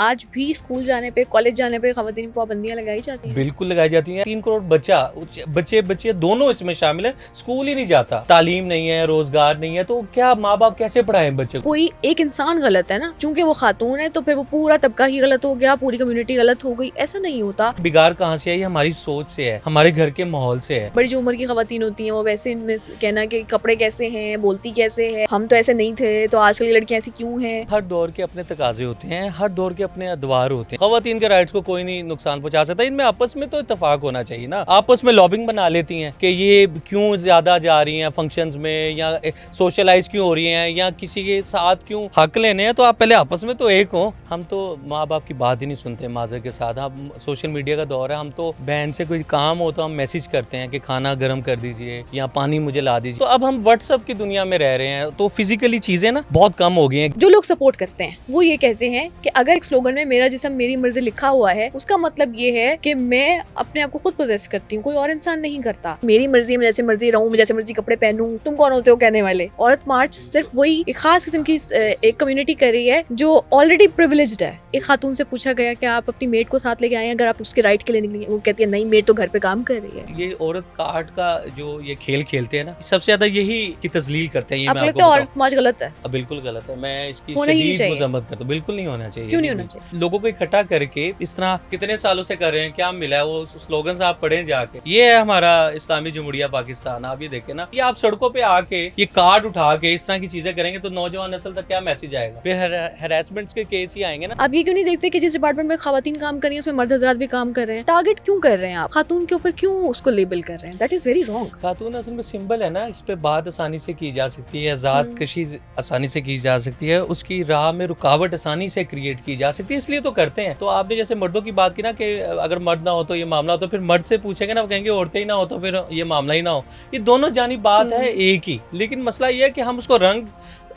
आज भी स्कूल जाने पे, कॉलेज जाने पे खवातीन पर पाबंदियां लगाई जाती हैं? बिल्कुल लगाई जाती हैं। 3 करोड़ बच्चे दोनों इसमें शामिल है। स्कूल ही नहीं जाता, तालीम नहीं है, रोजगार नहीं है, तो क्या माँ बाप कैसे पढ़ाएं बच्चे को? कोई एक इंसान गलत है ना, चूंकि वो खातून है तो फिर वो पूरा तबका ही गलत हो गया, पूरी कम्युनिटी गलत हो गई, ऐसा नहीं होता। बिगाड़ कहाँ से है? ये हमारी सोच से है, हमारे घर के माहौल से है। बड़ी जो उम्र की खवातीन होती हैं वो वैसे इनमें कहना कि कपड़े कैसे हैं, बोलती कैसे है, हम तो ऐसे नहीं थे, तो आजकल की लड़कियां ऐसी क्यों हैं। हर दौर के अपने तकाजे होते हैं, हर दौर के अपने अदवार होते हैं। खवातीन के राइट्स को कोई नहीं नुकसान पहुंचा सकता। इनमें आपस में तो इत्तेफाक होना चाहिए ना। आपस में लॉबिंग बना लेती हैं कि ये क्यों ज्यादा जा रही हैं फंक्शंस में, या सोशलाइज क्यों हो रही हैं, या किसी के साथ क्यों हक लेने हैं। तो आप पहले आपस में तो एक हो। हम तो माँ बाप की बात ही नहीं सुनते माजर के साथ। हम सोशल मीडिया का दौर है, हम तो बहन से कोई काम हो तो हम मैसेज करते हैं कि खाना गर्म कर दीजिए या पानी मुझे ला दीजिए। तो अब हम व्हाट्सएप की दुनिया में रह रहे हैं, तो फिजिकली चीजें ना बहुत कम हो गई हैं। जो लोग सपोर्ट करते हैं वो ये कहते हैं कि अगर एक स्लोगन में मेरा जिस्म मेरी मर्जी लिखा हुआ है, उसका मतलब ये है कि मैं अपने आप को खुद पोजेस करती हूँ, कोई और इंसान नहीं करता। मेरी मर्जी है, मैं जैसे मर्जी रहूँ, मैं जैसे मर्जी कपड़े पहनूं, तुम कौन होते हो कहने वाले। औरत मार्च सिर्फ वही एक खास किस्म की एक कम्युनिटी कर रही है जो ऑलरेडी प्रिविलेज्ड है। एक खातून से पूछा गया कि आप अपनी मेड को साथ लेके आए हैं अगर आप उसके राइट के लिए निकली, वो कहती है नहीं, मेड तो घर पे काम कर रही है। ये औरत काट का जो ये खेल खेलते हैं ना, सबसे ज्यादा यही की तस्लील करते हैं। ये आपको मैं लगता है औरत समाज गलत है? बिल्कुल गलत है। मैं इसकी होना ही नहीं शदीद चाहिए। मजम्मत करता हूँ। बिल्कुल नहीं होना चाहिए। क्यों नहीं होना चाहिए? लोगों को इकट्ठा करके इस तरह कितने सालों से कर रहे हैं, क्या मिला है? वो स्लोगन आप पढ़े जाके। ये है हमारा इस्लामी जमहूरिया पाकिस्तान। आप ये देखें ना, ये आप सड़कों पे आके ये कार्ड उठा के इस तरह की चीजें करेंगे तो नौजवान नस्ल तक क्या मैसेज आएगा? फिर हैरेसमेंट के केस ही आएंगे ना। आप ये क्यों नहीं देखते कि जिस डिपार्टमेंट में खवातीन काम कर रही है उसमें मर्द हजरात भी काम कर रहे हैं? टारगेट क्यों कर रहे हैं आप खातून के ऊपर, क्यों उसको लेबल कर रहे हैं? That is very wrong. खातून असल में सिंबल है ना, इस पे बात आसानी से की जा सकती है, आजाद कशी आसानी से की जा सकती है, उसकी राह में रुकावट आसानी से क्रिएट की जा सकती है, इसलिए तो करते हैं। तो आपने जैसे मर्दों की बात की ना कि अगर मर्द ना हो तो ये मामला हो, तो फिर मर्द से पूछेंगे ना, वो कहेंगे औरतें ही ना हो तो फिर ये मामला ही ना हो। ये दोनों जानी बात है एक ही, लेकिन मसला ये है कि हम उसको रंग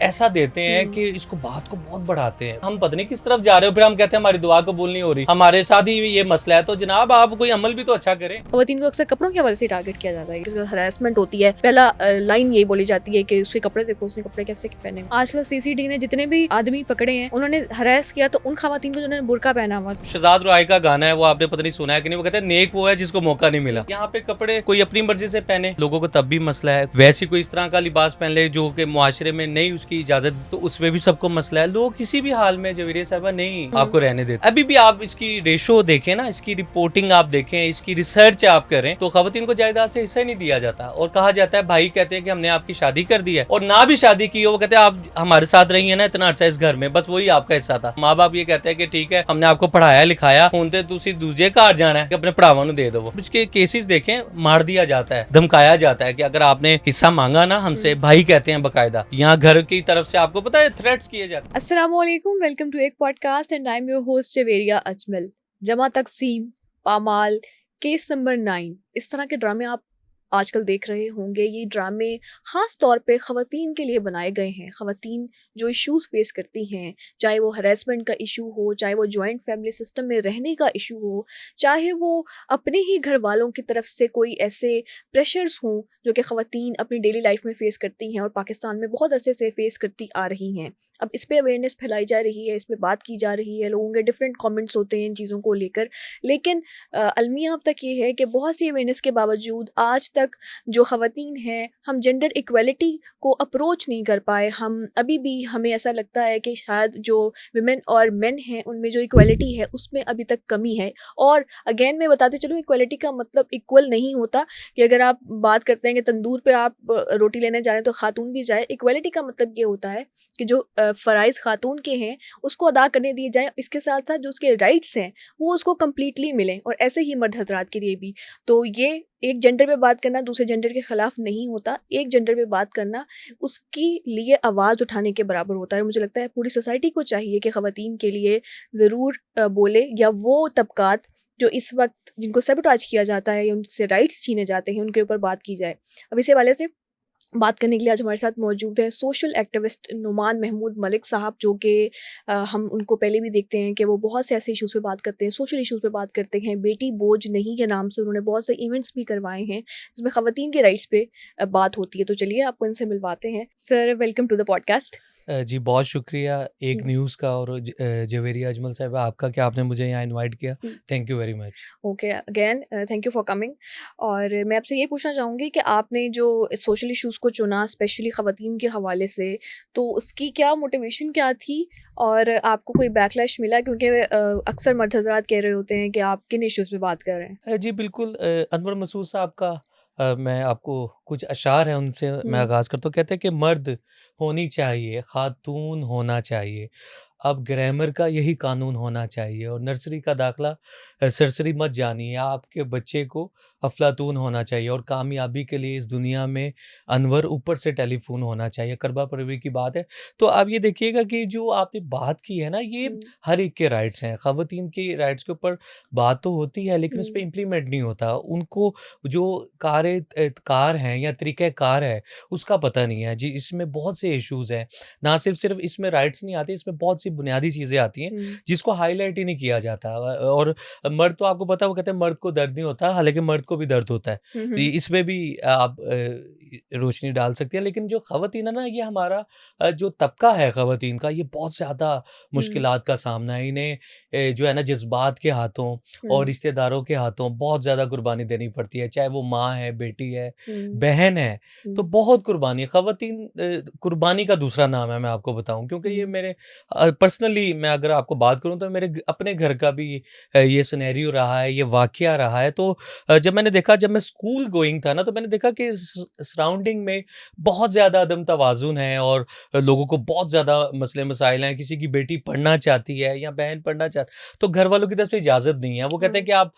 ऐसा देते हैं कि इसको बात को बहुत बढ़ाते हैं। हम पता नहीं किस तरफ जा रहे हो, फिर हम कहते हैं हमारी दुआ कबूल नहीं हो रही, हमारे साथ ही ये मसला है। तो जनाब आप कोई अमल भी तो अच्छा करें। खवातीन को अक्सर कपड़ों के हवाले से टारगेट किया जाता है, किसी हरासमेंट होती है, पहला लाइन यही बोली जाती है कि उसके कपड़े देखो, उसने कपड़े कैसे पहने। आजकल सीसीडी ने जितने भी आदमी पकड़े हैं उन्होंने हरास किया तो उन खवातीन को जिन्होंने बुर्का पहना हुआ। शहजाद रुआई का गाना है, वो आपने पता नहीं सुना है कि नहीं, वो कहते हैं नेक वो है जिसको मौका नहीं मिला। यहाँ पे कपड़े कोई अपनी मर्जी से पहने, लोगों को तब भी मसला है। वैसे कोई इस तरह का लिबास पहन ले जो कि मुआशरे में नहीं उसकी इजाजत, तो उसमें भी सबको मसला है। लोग किसी भी हाल में जवेरिया साहबा नहीं आपको रहने देते। अभी भी आप इसकी रेशो देखें ना, इसकी रिपोर्टिंग आप देखें, इसकी रिसर्च आप करें, तो खवातीन को जायदाद से हिस्सा ही नहीं दिया जाता। और कहा जाता है, भाई कहते हैं कि हमने आपकी शादी कर दी है, और ना भी शादी की हो, वो कहते हैं आप हमारे साथ रही है ना इतना अर्सा इस घर में, बस वही आपका हिस्सा था। माँ बाप ये कहते हैं कि ठीक है हमने आपको पढ़ाया लिखाया, हूं ते तुसी दूजे घर जाना है कि अपने भरावां नूं दे दो। इसके केसेस देखें, मार दिया जाता है, धमकाया जाता है कि अगर आपने हिस्सा मांगा ना हमसे, भाई कहते हैं बकायदा, यहाँ घर की तरफ से आपको पता है थ्रेट्स किए जाते हैं। अस्सलामुअलैकुम, वेलकम टू एक podcast and I am your host Javeria Ajmal. जमा तकसीम, पामाल, केस नंबर 9, इस तरह के ड्रामे आप आजकल देख रहे होंगे। ये ड्रामे ख़ास तौर पे ख़वातीन के लिए बनाए गए हैं। ख़वातीन जो इश्यूज़ फेस करती हैं, चाहे वो हरेसमेंट का इशू हो, चाहे वो जॉइंट फैमिली सिस्टम में रहने का इशू हो, चाहे वो अपने ही घर वालों की तरफ से कोई ऐसे प्रेशर्स हों जो कि ख़वातीन अपनी डेली लाइफ में फ़ेस करती हैं और पाकिस्तान में बहुत अरसे से फ़ेस करती आ रही हैं। अब इस पे अवेयरनेस फैलाई जा रही है, इस पे बात की जा रही है, लोगों के डिफरेंट कमेंट्स होते हैं इन चीज़ों को लेकर। लेकिन अलमिया अब तक ये है कि बहुत सी अवेयरनेस के बावजूद आज तक जो ख़वातीन हैं, हम जेंडर इक्वलिटी को अप्रोच नहीं कर पाए। हम अभी भी, हमें ऐसा लगता है कि शायद जो विमेन और मेन हैं उनमें जो इक्वलिटी है उसमें अभी तक कमी है। और अगेन मैं बताते चलूँ, इक्वलिटी का मतलब इक्वल नहीं होता कि अगर आप बात करते हैं कि तंदूर पे आप रोटी लेने जा रहे हैं तो खातून भी जाए। इक्वलिटी का मतलब ये होता है कि जो फ़राइज़ खातून के हैं उसको अदा करने दिए जाएँ, इसके साथ साथ जो उसके राइट्स हैं वो उसको कम्प्लीटली मिलें, और ऐसे ही मर्द हज़रात के लिए भी। तो ये एक जेंडर पे बात करना दूसरे जेंडर के ख़िलाफ़ नहीं होता, एक जेंडर पे बात करना उसके लिए आवाज़ उठाने के बराबर होता है। मुझे लगता है पूरी सोसाइटी को चाहिए कि ख़वातीन के लिए ज़रूर बोले, या वो तबकात जो इस वक्त जिनको सबटाज किया जाता है या उनसे राइट्स छीने जाते हैं उनके ऊपर बात की जाए। अब इसी हवाले से बात करने के लिए आज हमारे साथ मौजूद हैं सोशल एक्टिविस्ट नुमान महमूद मलिक साहब, जो कि हम उनको पहले भी देखते हैं कि वो बहुत से ऐसे इश्यूज़ पे बात करते हैं, सोशल इश्यूज़ पे बात करते हैं। बेटी बोझ नहीं के नाम से उन्होंने बहुत से इवेंट्स भी करवाए हैं जिसमें ख़वातीन के राइट्स पे बात होती है। तो चलिए आपको इनसे मिलवाते हैं। Sir, welcome to the podcast. जी बहुत शुक्रिया एक हम्म, न्यूज़ का और जवेरिया अजमल साहब आपका कि आपने मुझे यहाँ इनवाइट किया। Hmm. Thank you very much. Okay, again thank you for coming. और मैं आपसे ये पूछना चाहूँगी कि आपने जो सोशल इश्यूज़ को चुना स्पेशली ख़वातीन के हवाले से, तो उसकी क्या मोटिवेशन क्या थी? और आपको कोई बैकलैश मिला? क्योंकि अक्सर मर्द हज़रात कह रहे होते हैं कि आप किन इश्यूज़ पे बात कर रहे हैं? जी बिल्कुल अनवर मसूद साहब का मैं आपको कुछ अशार हैं उनसे मैं हुँ, आगाज़ करता हूँ। कहते हैं कि मर्द होनी चाहिए, ख़ातून होना चाहिए। अब ग्रामर का यही कानून होना चाहिए और नर्सरी का दाखिला सरसरी मत जानिए। आपके बच्चे को अफ़लातून होना चाहिए और कामयाबी के लिए इस दुनिया में अनवर ऊपर से टेलीफ़ोन होना चाहिए। करबा परवी की बात है। तो आप ये देखिएगा कि जो आपने बात की है ना, ये हुँ, हर एक के राइट्स हैं। ख़वातीन के राइट्स के ऊपर बात तो होती है लेकिन उस पे हुँ, इम्प्लीमेंट नहीं होता। उनको जो कार हैं या तरीक़े-कार है उसका पता नहीं है। जी, इसमें बहुत से इश्यूज़ हैं। ना सिर्फ़ इसमें राइट्स नहीं आते, इसमें बहुत सी बुनियादी चीज़ें आती हैं हुँ, जिसको हाइलाइट ही नहीं किया जाता। और मर्द तो आपको पता है वो कहते हैं मर्द को दर्द नहीं होता, हालाँकि मर्द को भी दर्द होता है। हुँ, इ हुँ, इसमें भी आप रोशनी डाल सकती हैं। लेकिन जो ख़वातीन है ना, ये हमारा जो तबका है ख़वातीन का, ये बहुत ज़्यादा हुँ, मुश्किलात का सामना है। इन्हें जो है ना जज़्बात के हाथों और हुँ, रिश्तेदारों के हाथों बहुत ज़्यादा कुर्बानी देनी पड़ती है, चाहे वो माँ है, बेटी है, हुँ, बहन है, तो हुँ, बहुत कुर्बानी है। ख़वातीन कुर्बानी का दूसरा नाम है, मैं आपको बताऊँ क्योंकि ये हुँ, मेरे पर्सनली मैं अगर आपको बात करूँ तो मेरे अपने घर का भी ये सिनेरियो रहा है, ये वाक़या रहा है। तो जब मैंने देखा जब मैं स्कूल गोइंग था ना, तो मैंने देखा कि सराउंडिंग में बहुत ज़्यादा अदम तवाज़ुन है और लोगों को बहुत ज़्यादा मसले-मसाइल हैं। किसी की बेटी पढ़ना चाहती है या बहन पढ़ना तो घर वालों की तरफ से इजाज़त नहीं है। वो कहते हैं हाँ, कि आप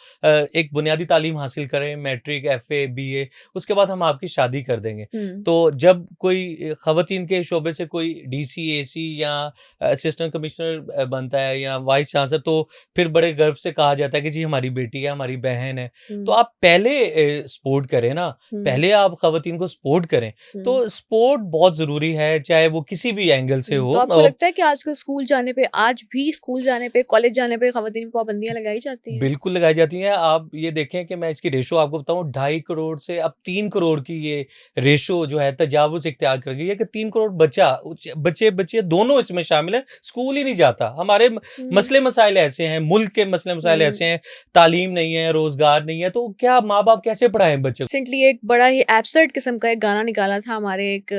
एक बुनियादी तालीम हासिल करें, मैट्रिक, एफ़ए, बीए, उसके बाद हम आपकी शादी कर देंगे। हुँ, तो जब कोई ख़वातीन के शोबे से कोई डीसी, एसी या असिस्टेंट कमिश्नर बनता है या वाइस चांसलर, तो फिर बड़े गर्व से कहा जाता है कि जी हमारी बेटी है, हमारी बहन है। तो हुँ, आप पहले सपोर्ट करें ना, हुँ, पहले आप ख़वातीन को सपोर्ट करें। हुँ। तो सपोर्ट बहुत ज़रूरी है, चाहे वो किसी भी एंगल से तो हो। आपको लगता है कि आजकल स्कूल जाने पे आज भी स्कूल जाने पे, कॉलेज जाने पे ख़वातीन पे पाबंदियाँ लगाई जाती हैं? बिल्कुल लगाई जाती हैं। आप ये देखें कि मैं इसकी रेशो आपको बताऊँ, 2.5 करोड़ से अब 3 करोड़ की ये रेशो जो है तजावुज़ इख्तियार कर गई है कि 3 करोड़ बच्चे दोनों इसमें शामिल हैं, स्कूल ही नहीं जाता। हमारे हुँ, मसले-मसाइल ऐसे हैं, मुल्क के मसले-मसाइल ऐसे हुँ। हैं, तालीम नहीं है, रोज़गार नहीं है, तो क्या माँ-बाप कैसे पढ़ाएँ बच्चे को? रिसेंटली एक बड़ा ही एब्सर्ड किस्म का एक गाना निकाला था हमारे एक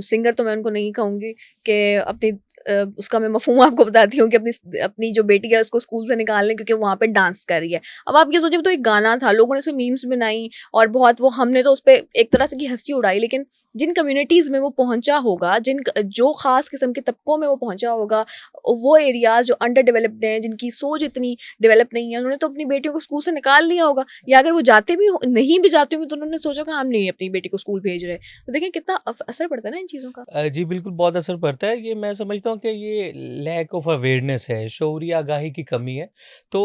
सिंगर, तो मैं उनको नहीं कहूँगी कि अपनी उसका मैं मफ़हूम आपको बताती हूँ कि अपनी अपनी जो बेटी है उसको स्कूल से निकाल लें क्योंकि वहाँ पे डांस कर रही है। अब आप ये सोचिए, वो तो एक गाना था, लोगों ने उसपे मीम्स बनाई और बहुत वो हमने तो उसपे एक तरह से की हँसी उड़ाई, लेकिन जिन कम्युनिटीज़ में वो पहुँचा होगा, जो ख़ास किस्म के तबकों में वो पहुँचा होगा, वो एरियाज़ जो अंडर डेवलप्ड हैं, जिनकी सोच इतनी डेवलप नहीं है, उन्होंने तो अपनी बेटियों को स्कूल से निकाल लिया होगा। या अगर वो जाते भी नहीं भी जाते होंगे तो उन्होंने सोचा कि हम नहीं अपनी बेटी को स्कूल भेज रहे। तो देखिए कितना असर पड़ता है ना इन चीज़ों का। जी, बिल्कुल बहुत असर पड़ता है। ये मैं समझता हूँ कि ये लैक ऑफ अवेयरनेस है, शऊरी आगाही की कमी है। तो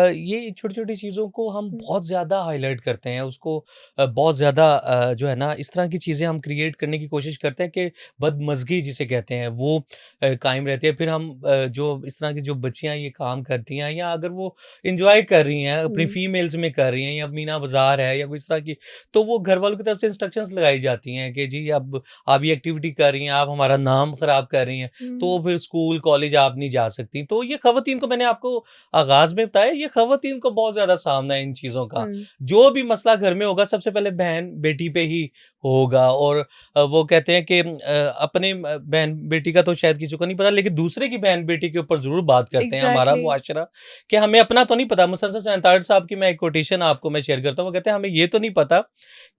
ये छोटी-छोटी चीज़ों को हम हुँ, बहुत ज़्यादा हाइलाइट करते हैं, उसको बहुत ज़्यादा जो है ना इस तरह की चीज़ें हम क्रिएट करने की कोशिश करते हैं कि बदमज़गी जिसे कहते हैं वो कायम रहती है। फिर हम जो इस तरह की जो बच्चियाँ ये काम करती हैं या अगर वो एन्जॉय कर रही हैं, अपनी हुँ, फीमेल्स में कर रही हैं या मीना बाज़ार है या कोई इस तरह की, तो वो घर वालों की तरफ से इंस्ट्रक्शंस लगाई जाती हैं कि जी अब आप ये एक्टिविटी कर रही हैं, आप हमारा नाम खराब कर रही हैं, हुँ, तो फिर स्कूल, कॉलेज आप नहीं जा सकती। तो ये ख़वातीन को मैंने आपको आगाज़ में बताया, ये ख़वातीन को बहुत ज़्यादा सामना है इन चीज़ों का। हुँ, जो भी मसला घर में होगा, सबसे पहले बहन-बेटी पे ही होगा और वो कहते हैं कि अपने बहन-बेटी का तो शायद किसी को नहीं पता, लेकिन दूसरे की बहन-बेटी के ऊपर ज़रूर बात करते हैं हमारा एग्ज़ैक्टली। मुआशरा, कि हमें अपना तो नहीं पता। मुसलसल सैंताड़ साहब की मैं एक कोटेशन आपको मैं शेयर करता हूँ, वो कहते हैं, "हमें ये तो नहीं पता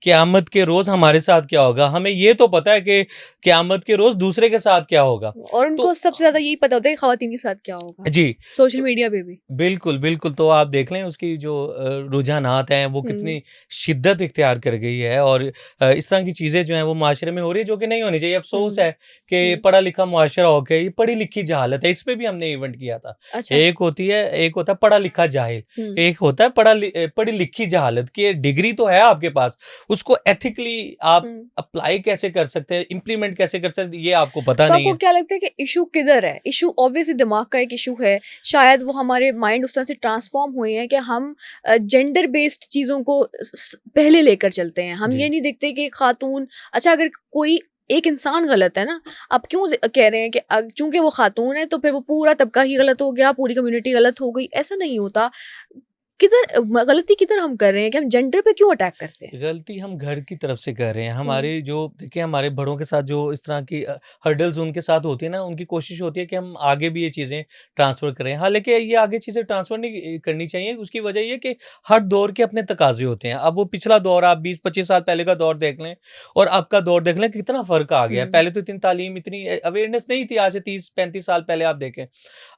क़यामत के रोज़ हमारे साथ क्या होगा? हमें ये तो पता है कि क़यामत के रोज़ दूसरे के साथ क्या होगा?" और उनको तो सबसे ज़्यादा यही पता होता है कि ख़वातीन के साथ क्या होगा, जी, सोशल तो मीडिया पे भी। बिल्कुल, बिल्कुल, तो आप देख लें उसकी जो रुझानात हैं वो हुँ, कितनी शिद्दत इख्तियार कर गई है और इस तरह की चीज़ें जो हैं वो माशरे में हो रही है जो कि नहीं होनी चाहिए। अफ़सोस हुँ, है कि हुँ, पढ़ा-लिखा मुआशरा होके ये पढ़ी-लिखी जहालत है, इस पे भी हमने इवेंट किया था। अच्छा। एक होता है पढ़ा-लिखा जाहिल, हुँ, एक होता है पढ़ी-लिखी जहालत कि डिग्री तो है आपके पास, उसको एथिकली आप हुँ। अप्लाई कैसे कर सकते हैं, इम्प्लीमेंट कैसे कर सकते हैं, ये आपको पता तो नहीं आपको है। क्या लगता है कि इश्यू किधर है? इश्यू ऑब्वियसली दिमाग का एक इश्यू है। शायद वो हमारे माइंड उस तरह से ट्रांसफ़ॉर्म हुए हैं कि हम जेंडर बेस्ड चीज़ों को स स पहले लेकर चलते हैं। हम ये जी। नहीं देखते कि खातून, अच्छा, अगर कोई एक इंसान गलत है ना। आप क्यों कह रहे हैं कि चूंकि वो खातून है तो फिर वो पूरा तबका ही गलत हो गया, पूरी कम्युनिटी गलत हो गई? ऐसा नहीं होता। किधर गलती किधर हम कर रहे हैं कि हम जेंडर पे क्यों अटैक करते हैं? गलती हम घर की तरफ से कर रहे हैं। हम्म, हमारे जो देखिए हमारे बड़ों के साथ जो इस तरह की हर्डल्स उनके साथ होती है ना, उनकी कोशिश होती है कि हम आगे भी ये चीज़ें ट्रांसफ़र करें। हालाँकि ये आगे चीज़ें ट्रांसफ़र नहीं करनी चाहिए, उसकी वजह ये है कि हर दौर के अपने तकाज़े होते हैं। अब वो पिछला दौर आप 20-25 साल पहले का दौर देख लें और अब का दौर देख लें, कितना फ़र्क आ गया है। हम्म, पहले तो इतनी तालीम, इतनी अवेयरनेस नहीं थी, आज से 30-35 साल पहले आप देखें।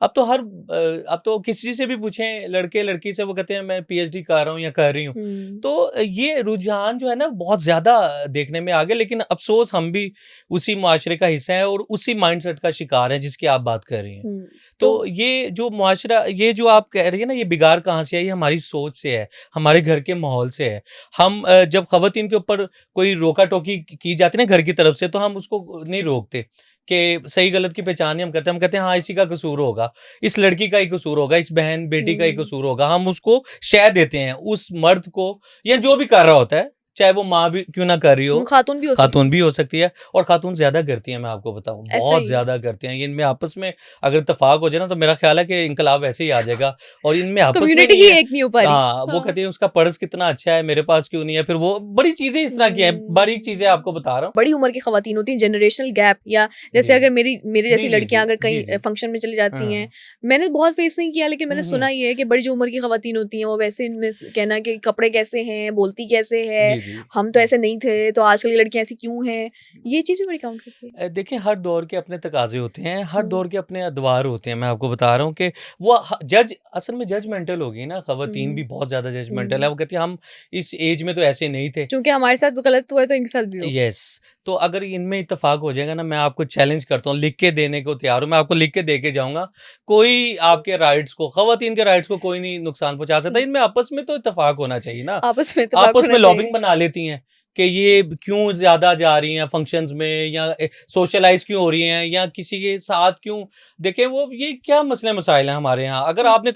अब तो किसी से भी पूछें, लड़के-लड़की से, वो कहते हैं मैं पीएचडी कर रहा हूँ या कर रही हूँ। हम्म, तो ये रुझान जो है ना बहुत ज़्यादा देखने में आ गया, लेकिन अफ़सोस हम भी उसी मुआशरे का हिस्सा हैं और उसी माइंडसेट का शिकार हैं जिसकी आप बात कर रही हैं। हम्म। तो तो ये जो मुआशरा, ये जो आप कह रही हैं ना, ये बिगाड़ कहाँ से है? ये हमारी सोच से है, हमारे घर के माहौल से है। हम जब ख़वातीन के ऊपर कोई रोका-टोकी की जाती है ना घर की तरफ से, तो हम उसको नहीं रोकते कि सही-गलत की पहचान नहीं हम करते। हम कहते हैं हाँ, इसी का कसूर होगा, इस लड़की का ही कसूर होगा, इस बहन-बेटी का ही हम्म, कसूर होगा। हम उसको शह देते हैं उस मर्द को, या जो भी कर रहा होता है, चाहे वो माँ भी क्यों ना कर रही हो, खातून भी हो सकती खातून भी हो सकती है, और खातून ज़्यादा करती हैं, मैं आपको बताऊँ, है, ऐसा बहुत ही है। ज़्यादा करती हैं। ये इनमें आपस में अगर इत्तेफ़ाक हो जाए ना, तो मेरा ख़्याल है कि इनकलाब ऐसे ही आ जाएगा, और इनमें आपस में कम्युनिटी नहीं ही है। एक नहीं हो पा रही। हाँ, वो हाँ। कहती है उसका पर्स कितना अच्छा है, मेरे पास क्यों नहीं है? फिर वो बड़ी चीज़ें इस तरह की हैं, बारीक चीज़ें आपको बता रहा हूँ। बड़ी उम्र की खवातीन होती हैं, जनरेशनल गैप, या जैसे जी। अगर मेरी मेरे जी, जैसी जी, जी। लड़कियां अगर जी, कहीं जी। फंक्शन में चली जाती हैं, हाँ। मैंने बहुत फेस नहीं किया लेकिन मैंने हुँ, सुना हुँ। ये है कि बड़ी जो उम्र की खवातीन होती हैं वो वैसे इनमें कहना कि कपड़े कैसे हैं, बोलती कैसे है, जी, जी। हम तो ऐसे नहीं थे तो आजकल की लड़कियां ऐसी क्यों हैं, ये चीजें बड़ी काउंट करती है। देखिए हर दौर के अपने तकाज़े होते हैं, हर हम्म, दौर के अपने अदवार होते हैं। मैं आपको बता रहा हूँ कि वो जज असल में जजमेंटल हो गई ना, ख़वातीन हम्म, भी बहुत ज़्यादा जजमेंटल है। हम्म। वो कहती है हम इस एज में तो ऐसे नहीं थे। क्योंकि हमारे साथ वो गलत हुआ है तो इनके साथ भी हो। यस, तो अगर इनमें इत्तेफ़ाक हो जाएगा ना, मैं आपको चैलेंज करता हूँ, लिख के देने को तैयार हूँ, मैं आपको लिख के दे के जाऊँगा। कोई आपके राइट्स को, ख़वातीन के राइट्स को कोई नहीं नुकसान पहुँचा सकता। हम्म, इनमें आपस में तो इत्तेफ़ाक होना चाहिए ना। आपस में इत्तेफाक आपस होना में चाहिए। लॉबिंग बना लेती हैं कि ये क्यों ज़्यादा जा रही हैं फंक्शंस में, या सोशलाइज़ क्यों हो रही हैं, या किसी के साथ क्यों। देखिए वो ये क्या मसले मसाइल हैं हमारे यहाँ। अगर आपने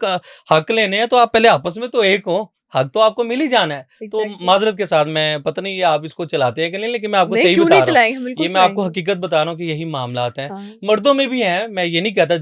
हक लेने हैं तो आप पहले आपस में तो एक हो, हक तो आपको मिल ही जाना है। तो एग्जैक्टली। माजरत के साथ, मैं पता नहीं ये आप इसको चलाते हैं कि नहीं, लेकिन मैं आपको नहीं, सही क्यों नहीं बता रहा हूँ। चलाएंगे, हम बिल्कुल ये मैं आपको चलाएंगे। हकीकत बता रहा हूँ कि यही मामलात हैं। हाँ। मर्दों में भी हैं, मैं ये नहीं कहता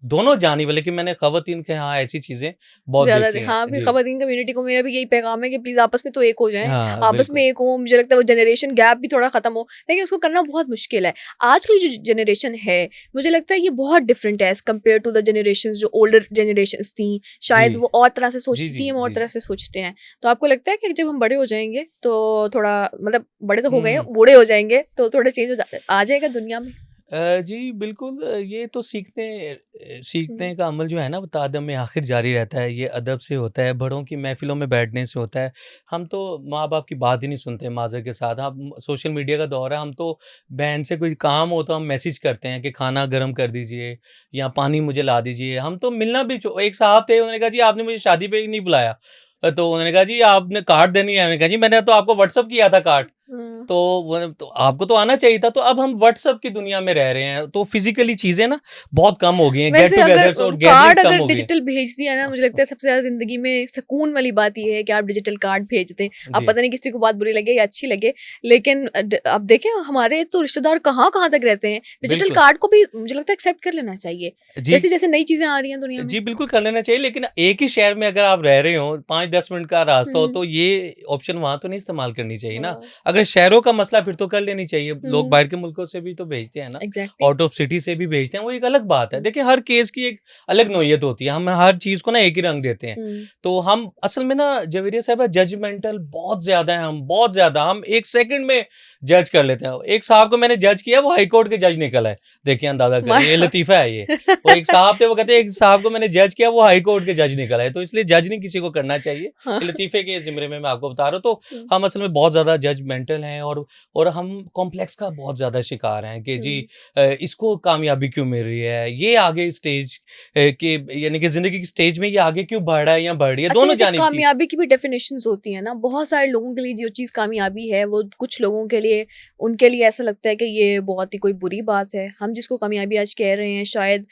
दोनों जानिब, लेकिन मैंने ख़वातीन के यहाँ ऐसी चीज़ें बहुत ज़्यादा देखी हैं। हाँ, फिर जी। ख़वातीन कम्युनिटी को मेरा भी यही पैगाम है कि प्लीज़ आपस में तो एक हो जाएँ, हाँ, आपस में बिल्कुल। एक हों, मुझे लगता है वो जनरेशन गैप भी थोड़ा ख़त्म हो, लेकिन उसको करना बहुत मुश्किल है। आजकल की जो जनरेशन है, मुझे लगता है ये बहुत डिफरेंट है as compare to the generations जो ओल्डर जनरेशंस थी, जी। शायद वो और तरह से जी, सोचती जी, थी, हम और जी। तरह से सोचते हैं। तो आपको लगता है कि जब हम बड़े हो जाएँगे, तो थोड़ा मतलब बड़े तो हो गए हैं, हुँ। बूढ़े हो जाएँगे, तो थोड़ा चेंज आ जाएगा दुनिया में? जी, बिल्कुल। ये तो हुँ, सीखने का अमल जो है ना, वो तादम में आखिर जारी रहता है। ये अदब से होता है, बड़ों की महफ़िलों में बैठने से होता है। हम तो माँ-बाप की बात ही नहीं सुनते माज़र के साथ। हम सोशल मीडिया का दौर है, हम तो बहन से कोई काम हो तो हम मैसेज करते हैं कि खाना गरम कर दीजिए या पानी मुझे ला दीजिए। हम तो मिलना भी एक साहब थे, उन्होंने कहा जी आपने मुझे शादी पे ही नहीं बुलाया। तो उन्होंने कहा जी आपने कार्ड देनी है। मैंने कहा जी मैंने तो आपको व्हाट्सएप किया था कार्ड। हाँ। तो वो तो आपको तो आना चाहिए था। तो अब हम व्हाट्सएप की दुनिया में रह रहे हैं, तो फिज़िकली चीज़ें ना बहुत कम हो गई हैं, गेट वैसे अगर टुगेदर्स और कार्ड गैदरिंग्स कम अगर हो गई हैं। डिजिटल भेज दिया ना, मुझे लगता है सबसे ज़्यादा ज़िंदगी में सुकून वाली बात ये है कि आप डिजिटल कार्ड भेज दें। अब जी, पता नहीं किसी को बात बुरी लगे या अच्छी लगे, लेकिन अब देखें हमारे तो रिश्तेदार कहाँ-कहाँ तक रहते हैं। डिजिटल बिल्कुल। कार्ड को भी मुझे लगता है एक्सेप्ट कर लेना चाहिए। जी। जैसे-जैसे नई चीज़ें आ रही हैं दुनिया में। जी, बिल्कुल कर लेना चाहिए, लेकिन एक ही शहर में अगर आप रह रहे हो, 5-10 मिनट का रास्ता हो, हुँ, तो ये ऑप्शन वहाँ तो नहीं इस्तेमाल करनी चाहिए ना। हाँ। अगर शहरों का मसला, फिर तो कर लेनी चाहिए। लोग हुँ, बाहर के मुल्कों से भी तो भेजते हैं ना, एग्ज़ैक्टली। आउट ऑफ सिटी से भी भेजते हैं, वो एक अलग बात है। हुँ, देखिए, हर केस की एक अलग नोयत होती है, हम हर चीज़ को ना एक ही रंग देते हैं। हुँ, तो हम असल में ना जवेरिया साहिबा जजमेंटल बहुत ज़्यादा हैं हम, बहुत ज़्यादा। हम 1 सेकंड में जज कर लेते हैं। एक साहब को मैंने जज किया, वो हाई कोर्ट के जज निकल आए। देखिए, अंदाज़ा करें, माय ये गॉड। लतीफ़ा है ये। वो एक साहब थे, वो कहते हैं एक साहब को मैंने जज किया, वो हाई कोर्ट के जज निकल आए। तो इसलिए जज नहीं किसी को करना चाहिए। हाँ, ये लतीफ़े के ज़िम्रे में मैं आपको बता रहा हूँ। तो हुँ, हम असल में बहुत ज़्यादा जजमेंटल हैं, और हम कॉम्प्लेक्स का बहुत ज़्यादा शिकार हैं कि जी हुँ। इसको कामयाबी क्यों मिल रही है? ये आगे स्टेज के यानी कि ज़िंदगी की स्टेज में ये आगे क्यों बढ़ रहा है या बढ़ रही है? अच्छा, दोनों जैसे जानिब की। कामयाबी की भी डेफिनेशंस होती हैं ना, बहुत सारे लोगों के लिए जो चीज़ कामयाबी है वो कुछ लोगों के लिए, उनके लिए ऐसा लगता है कि ये बहुत ही कोई बुरी बात है। हम जिसको कामयाबी आज कह रहे हैं, शायद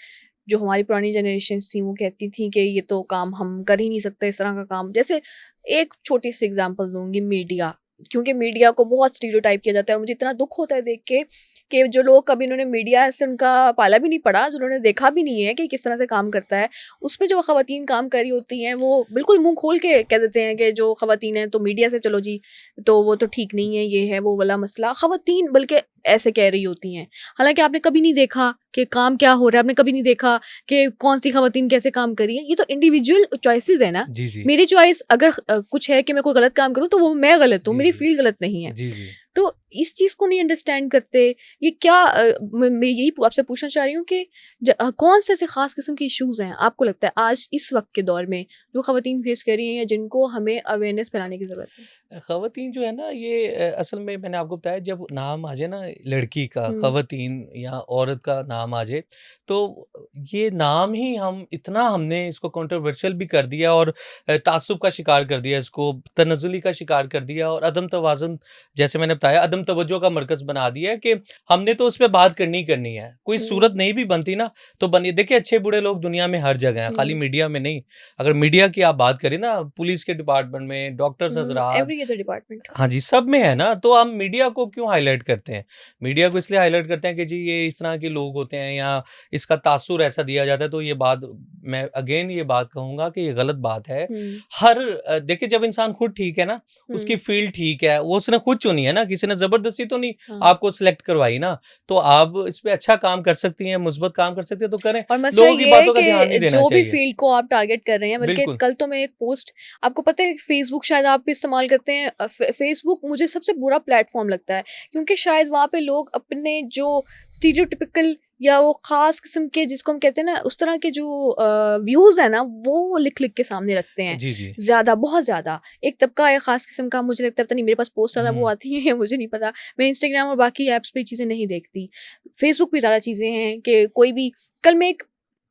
जो हमारी पुरानी जनरेशन्स थी वो कहती थी कि ये तो काम हम कर ही नहीं सकते, इस तरह का काम। जैसे एक छोटी सी एग्जांपल दूंगी, मीडिया, क्योंकि मीडिया को बहुत स्टीरियोटाइप किया जाता है और मुझे इतना दुख होता है देख के कि जो लोग कभी उन्होंने मीडिया से उनका पाला भी नहीं पड़ा, जो उन्होंने देखा भी नहीं है कि किस तरह से काम करता है, उसमें जो ख़वातीन काम कर रही होती हैं वो बिल्कुल मुँह खोल के कह देते हैं कि जो ख़वातीन हैं तो मीडिया से चलो जी, तो वो तो ठीक नहीं है, ये है वो वाला मसला। ख़वातीन बल्कि ऐसे कह रही होती हैं। हालाँकि आपने कभी नहीं देखा कि काम क्या हो रहा है, आपने कभी नहीं देखा कि कौन-सी ख़वातीन कैसे काम कर रही हैं। ये तो इंडिविजुअल चॉइसेस है ना। जी, जी। मेरी चॉइस अगर कुछ है कि मैं कोई गलत काम करूँ तो वो मैं गलत हूँ, जी, मेरी जी। फ़ील्ड गलत नहीं है। जी, जी। तो इस चीज़ को नहीं अंडरस्टैंड करते। ये क्या मैं यही आपसे पूछना चाह रही हूँ कि कौन से ऐसे ख़ास किस्म के इश्यूज़ हैं आपको लगता है आज इस वक़्त के दौर में जो ख़वातीन फ़ेस कर रही हैं या जिनको हमें अवेयरनेस फैलाने की ज़रूरत है? ख़वातीन जो है ना ये असल में मैंने आपको बताया जब नाम आ जाए ना लड़की का, हुँ, ख़वातीन या औरत का नाम आ जाए, तो ये नाम ही हम इतना हमने इसको कंट्रोवर्शियल भी कर दिया और ताज्जुब का शिकार कर दिया, इसको तनज़्ज़ुली का शिकार कर दिया और अदम तवाज़ुन जैसे मैंने बताया अदम तवज्जो का मरकज़ बना दिया है कि हमने तो उस पे बात करनी ही करनी है। कोई हुँ, सूरत नहीं भी बनती ना तो बनी देखिए अच्छे बुरे लोग दुनिया में हर जगह हैं, खाली हुँ, मीडिया में नहीं। अगर मीडिया की आप बात करें ना पुलिस के डिपार्टमेंट में, डॉक्टर्स हज़रात एवरी अदर डिपार्टमेंट। हाँ जी, सब में है ना, तो हम मीडिया को क्यों हाइलाइट करते हैं? मीडिया को इसलिए हाइलाइट करते हैं कि जी ये इस तरह के लोग होते हैं या इसका तासुर ऐसा दिया जाता है, तो ये बात मैं अगेन ये बात कहूँगा कि ये गलत बात है। हुँ, देखिए जब इंसान खुद ठीक है ना, हुँ, उसकी फ़ील्ड ठीक है, वो उसने खुद चुनी है ना, किसी ने ज़बरदस्ती तो नहीं हाँ। आपको सिलेक्ट करवाई ना, तो आप इस पे अच्छा काम कर सकती हैं, मुस्बत काम कर सकती हैं, तो करें। और मसला लोगों की ये है बातों का ध्यान नहीं कि देना जो भी चाहिए। फ़ील्ड को आप टारगेट कर रहे हैं, बल्कि बिल्कुल। कल तो मैं एक पोस्ट आपको पता है फ़ेसबुक शायद आप भी इस्तेमाल करते हैं। फ़ेसबुक मुझे सबसे बुरा प्लेटफ़ॉर्म लगता है, क्योंकि शायद वहाँ पे लोग अपने जो स्टीरियोटिपिकल या वो ख़ास किस्म के जिसको हम कहते हैं ना, उस तरह के जो व्यूज़ हैं ना, वो लिख-लिख के सामने रखते हैं। जी, जी। ज़्यादा, बहुत ज़्यादा। एक तबका है ख़ास किस्म का, मुझे लगता है पता नहीं मेरे पास पोस्ट ज़्यादा वो हुँ, आती हैं या मुझे नहीं पता। मैं इंस्टाग्राम और बाकी ऐप्स पे चीज़ें नहीं देखती। फ़ेसबुक पे ज़्यादा चीज़ें हैं कि कोई भी कल मैं एक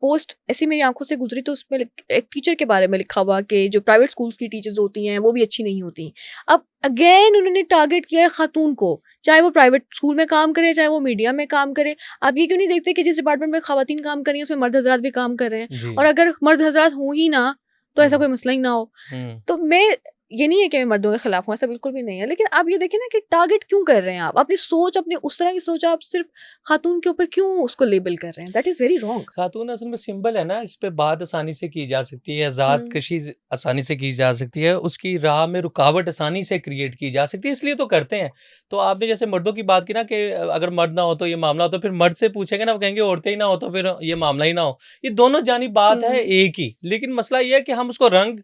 पोस्ट ऐसी मेरी आँखों से गुज़री तो उसमें एक टीचर के बारे में लिखा हुआ कि जो प्राइवेट स्कूल्स की टीचर्स होती हैं, वो भी अच्छी नहीं होती। अब अगेन उन्होंने टारगेट किया है ख़ातून को, चाहे वो प्राइवेट स्कूल में काम करे, चाहे वो मीडिया में काम करे। आप ये क्यों नहीं देखते कि जिस डिपार्टमेंट में ख़वातीन काम कर रही हैं, उसमें मर्द हज़रात भी काम कर रहे हैं? जी। और अगर मर्द हज़रात हों ही ना, तो ऐसा हुँ, कोई मसला ही ना हो। हुँ। तो मैं ये नहीं है कि मैं मर्दों के खिलाफ हूँ, ऐसा बिल्कुल भी नहीं है। लेकिन आप ये देखिए ना कि टारगेट क्यों कर रहे हैं आप? अपनी सोच अपनी उस तरह की सोच आप सिर्फ़ खातून के ऊपर क्यों उसको लेबल कर रहे हैं? That is very wrong. खातून असल में सिंबल है ना, इस पे बात आसानी से की जा सकती है, ज़ात हुँ, कशी आसानी से की जा सकती है, उसकी राह में रुकावट आसानी से क्रिएट की जा सकती है, इसलिए तो करते हैं। तो आपने जैसे मर्दों की बात की ना कि अगर मर्द ना हो तो ये मामला हो, तो फिर मर्द से पूछेंगे ना, वो कहेंगे औरतें ही ना हो तो फिर ये मामला ही ना हो। ये दोनों जानिब बात है हुँ, एक ही, लेकिन मसला ये है कि हम उसको रंग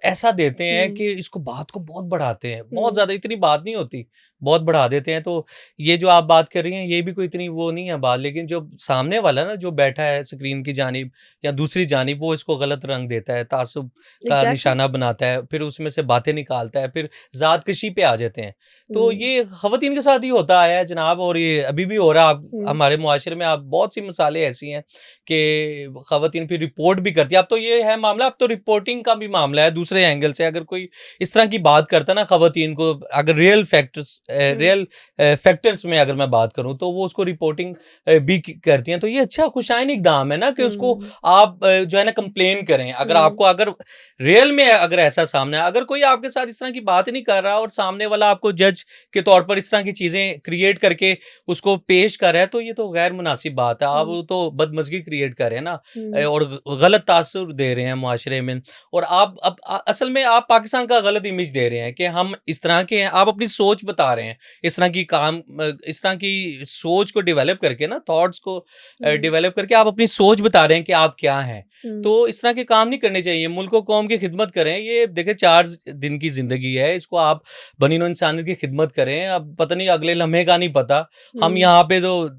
ऐसा देते हैं हुँ, कि इसको बात को बहुत बढ़ाते हैं, बहुत हुँ, ज़्यादा इतनी बात नहीं होती, बहुत बढ़ा देते हैं। तो ये जो आप बात कर रही हैं, ये भी कोई इतनी वो नहीं है बात, लेकिन जो सामने वाला ना जो बैठा है स्क्रीन की जानिब या दूसरी जानिब, वो इसको गलत रंग देता है, तासुब का एग्ज़ैक्टली। निशाना बनाता है, फिर उसमें से बातें निकालता है, फिर ज़ात-कशी पे आ जाते हैं। तो हुँ, ये ख़वातीन के साथ ही होता आया है जनाब, और ये अभी भी हो रहा है। आप हुँ, हमारे मुआशरे में आप बहुत सी मिसालें ऐसी हैं कि ख़वातीन फिर रिपोर्ट भी करती है। अब तो ये है मामला, अब तो रिपोर्टिंग का भी मामला है दूसरे एंगल से। अगर कोई इस तरह की बात करता है ना ख़वातीन को, अगर हुँ, फैक्टर्स में अगर मैं बात करूँ, तो वो उसको रिपोर्टिंग भी करती हैं। तो ये अच्छा खुशाइन इकदाम है ना कि उसको हुँ, आप जो है ना कंप्लेन करें। अगर हुँ, आपको अगर रियल में अगर ऐसा सामने है, अगर कोई आपके साथ इस तरह की बात ही नहीं कर रहा और सामने वाला आपको जज के तौर पर इस तरह की चीज़ें क्रिएट करके उसको पेश कर रहा है, तो ये तो गैर मुनासिब बात है। आप हुँ, तो बदमज़गी क्रिएट कर रहे हैं ना, हुँ, और गलत तासुर दे रहे हैं मुआशरे में। और आप अब असल में आप पाकिस्तान का गलत इमेज दे रहे हैं कि हम इस तरह के हैं। आप अपनी सोच बता रहे हैं। इस तरह की सोच को डेवलप करके ना, थॉट्स को हुँ, डेवलप करके आप अपनी सोच बता रहे हैं कि आप क्या हैं। तो हुँ, इस तरह के काम नहीं करने चाहिए। मुल्क व कौम की खिदमत करें। ये देखिए 4 दिन की ज़िंदगी है, इसको आप बनी नौई इंसानियत की खिदमत करें। अब पता नहीं अगले लम्हे का नहीं पता। हम हुँ, यहाँ पे तो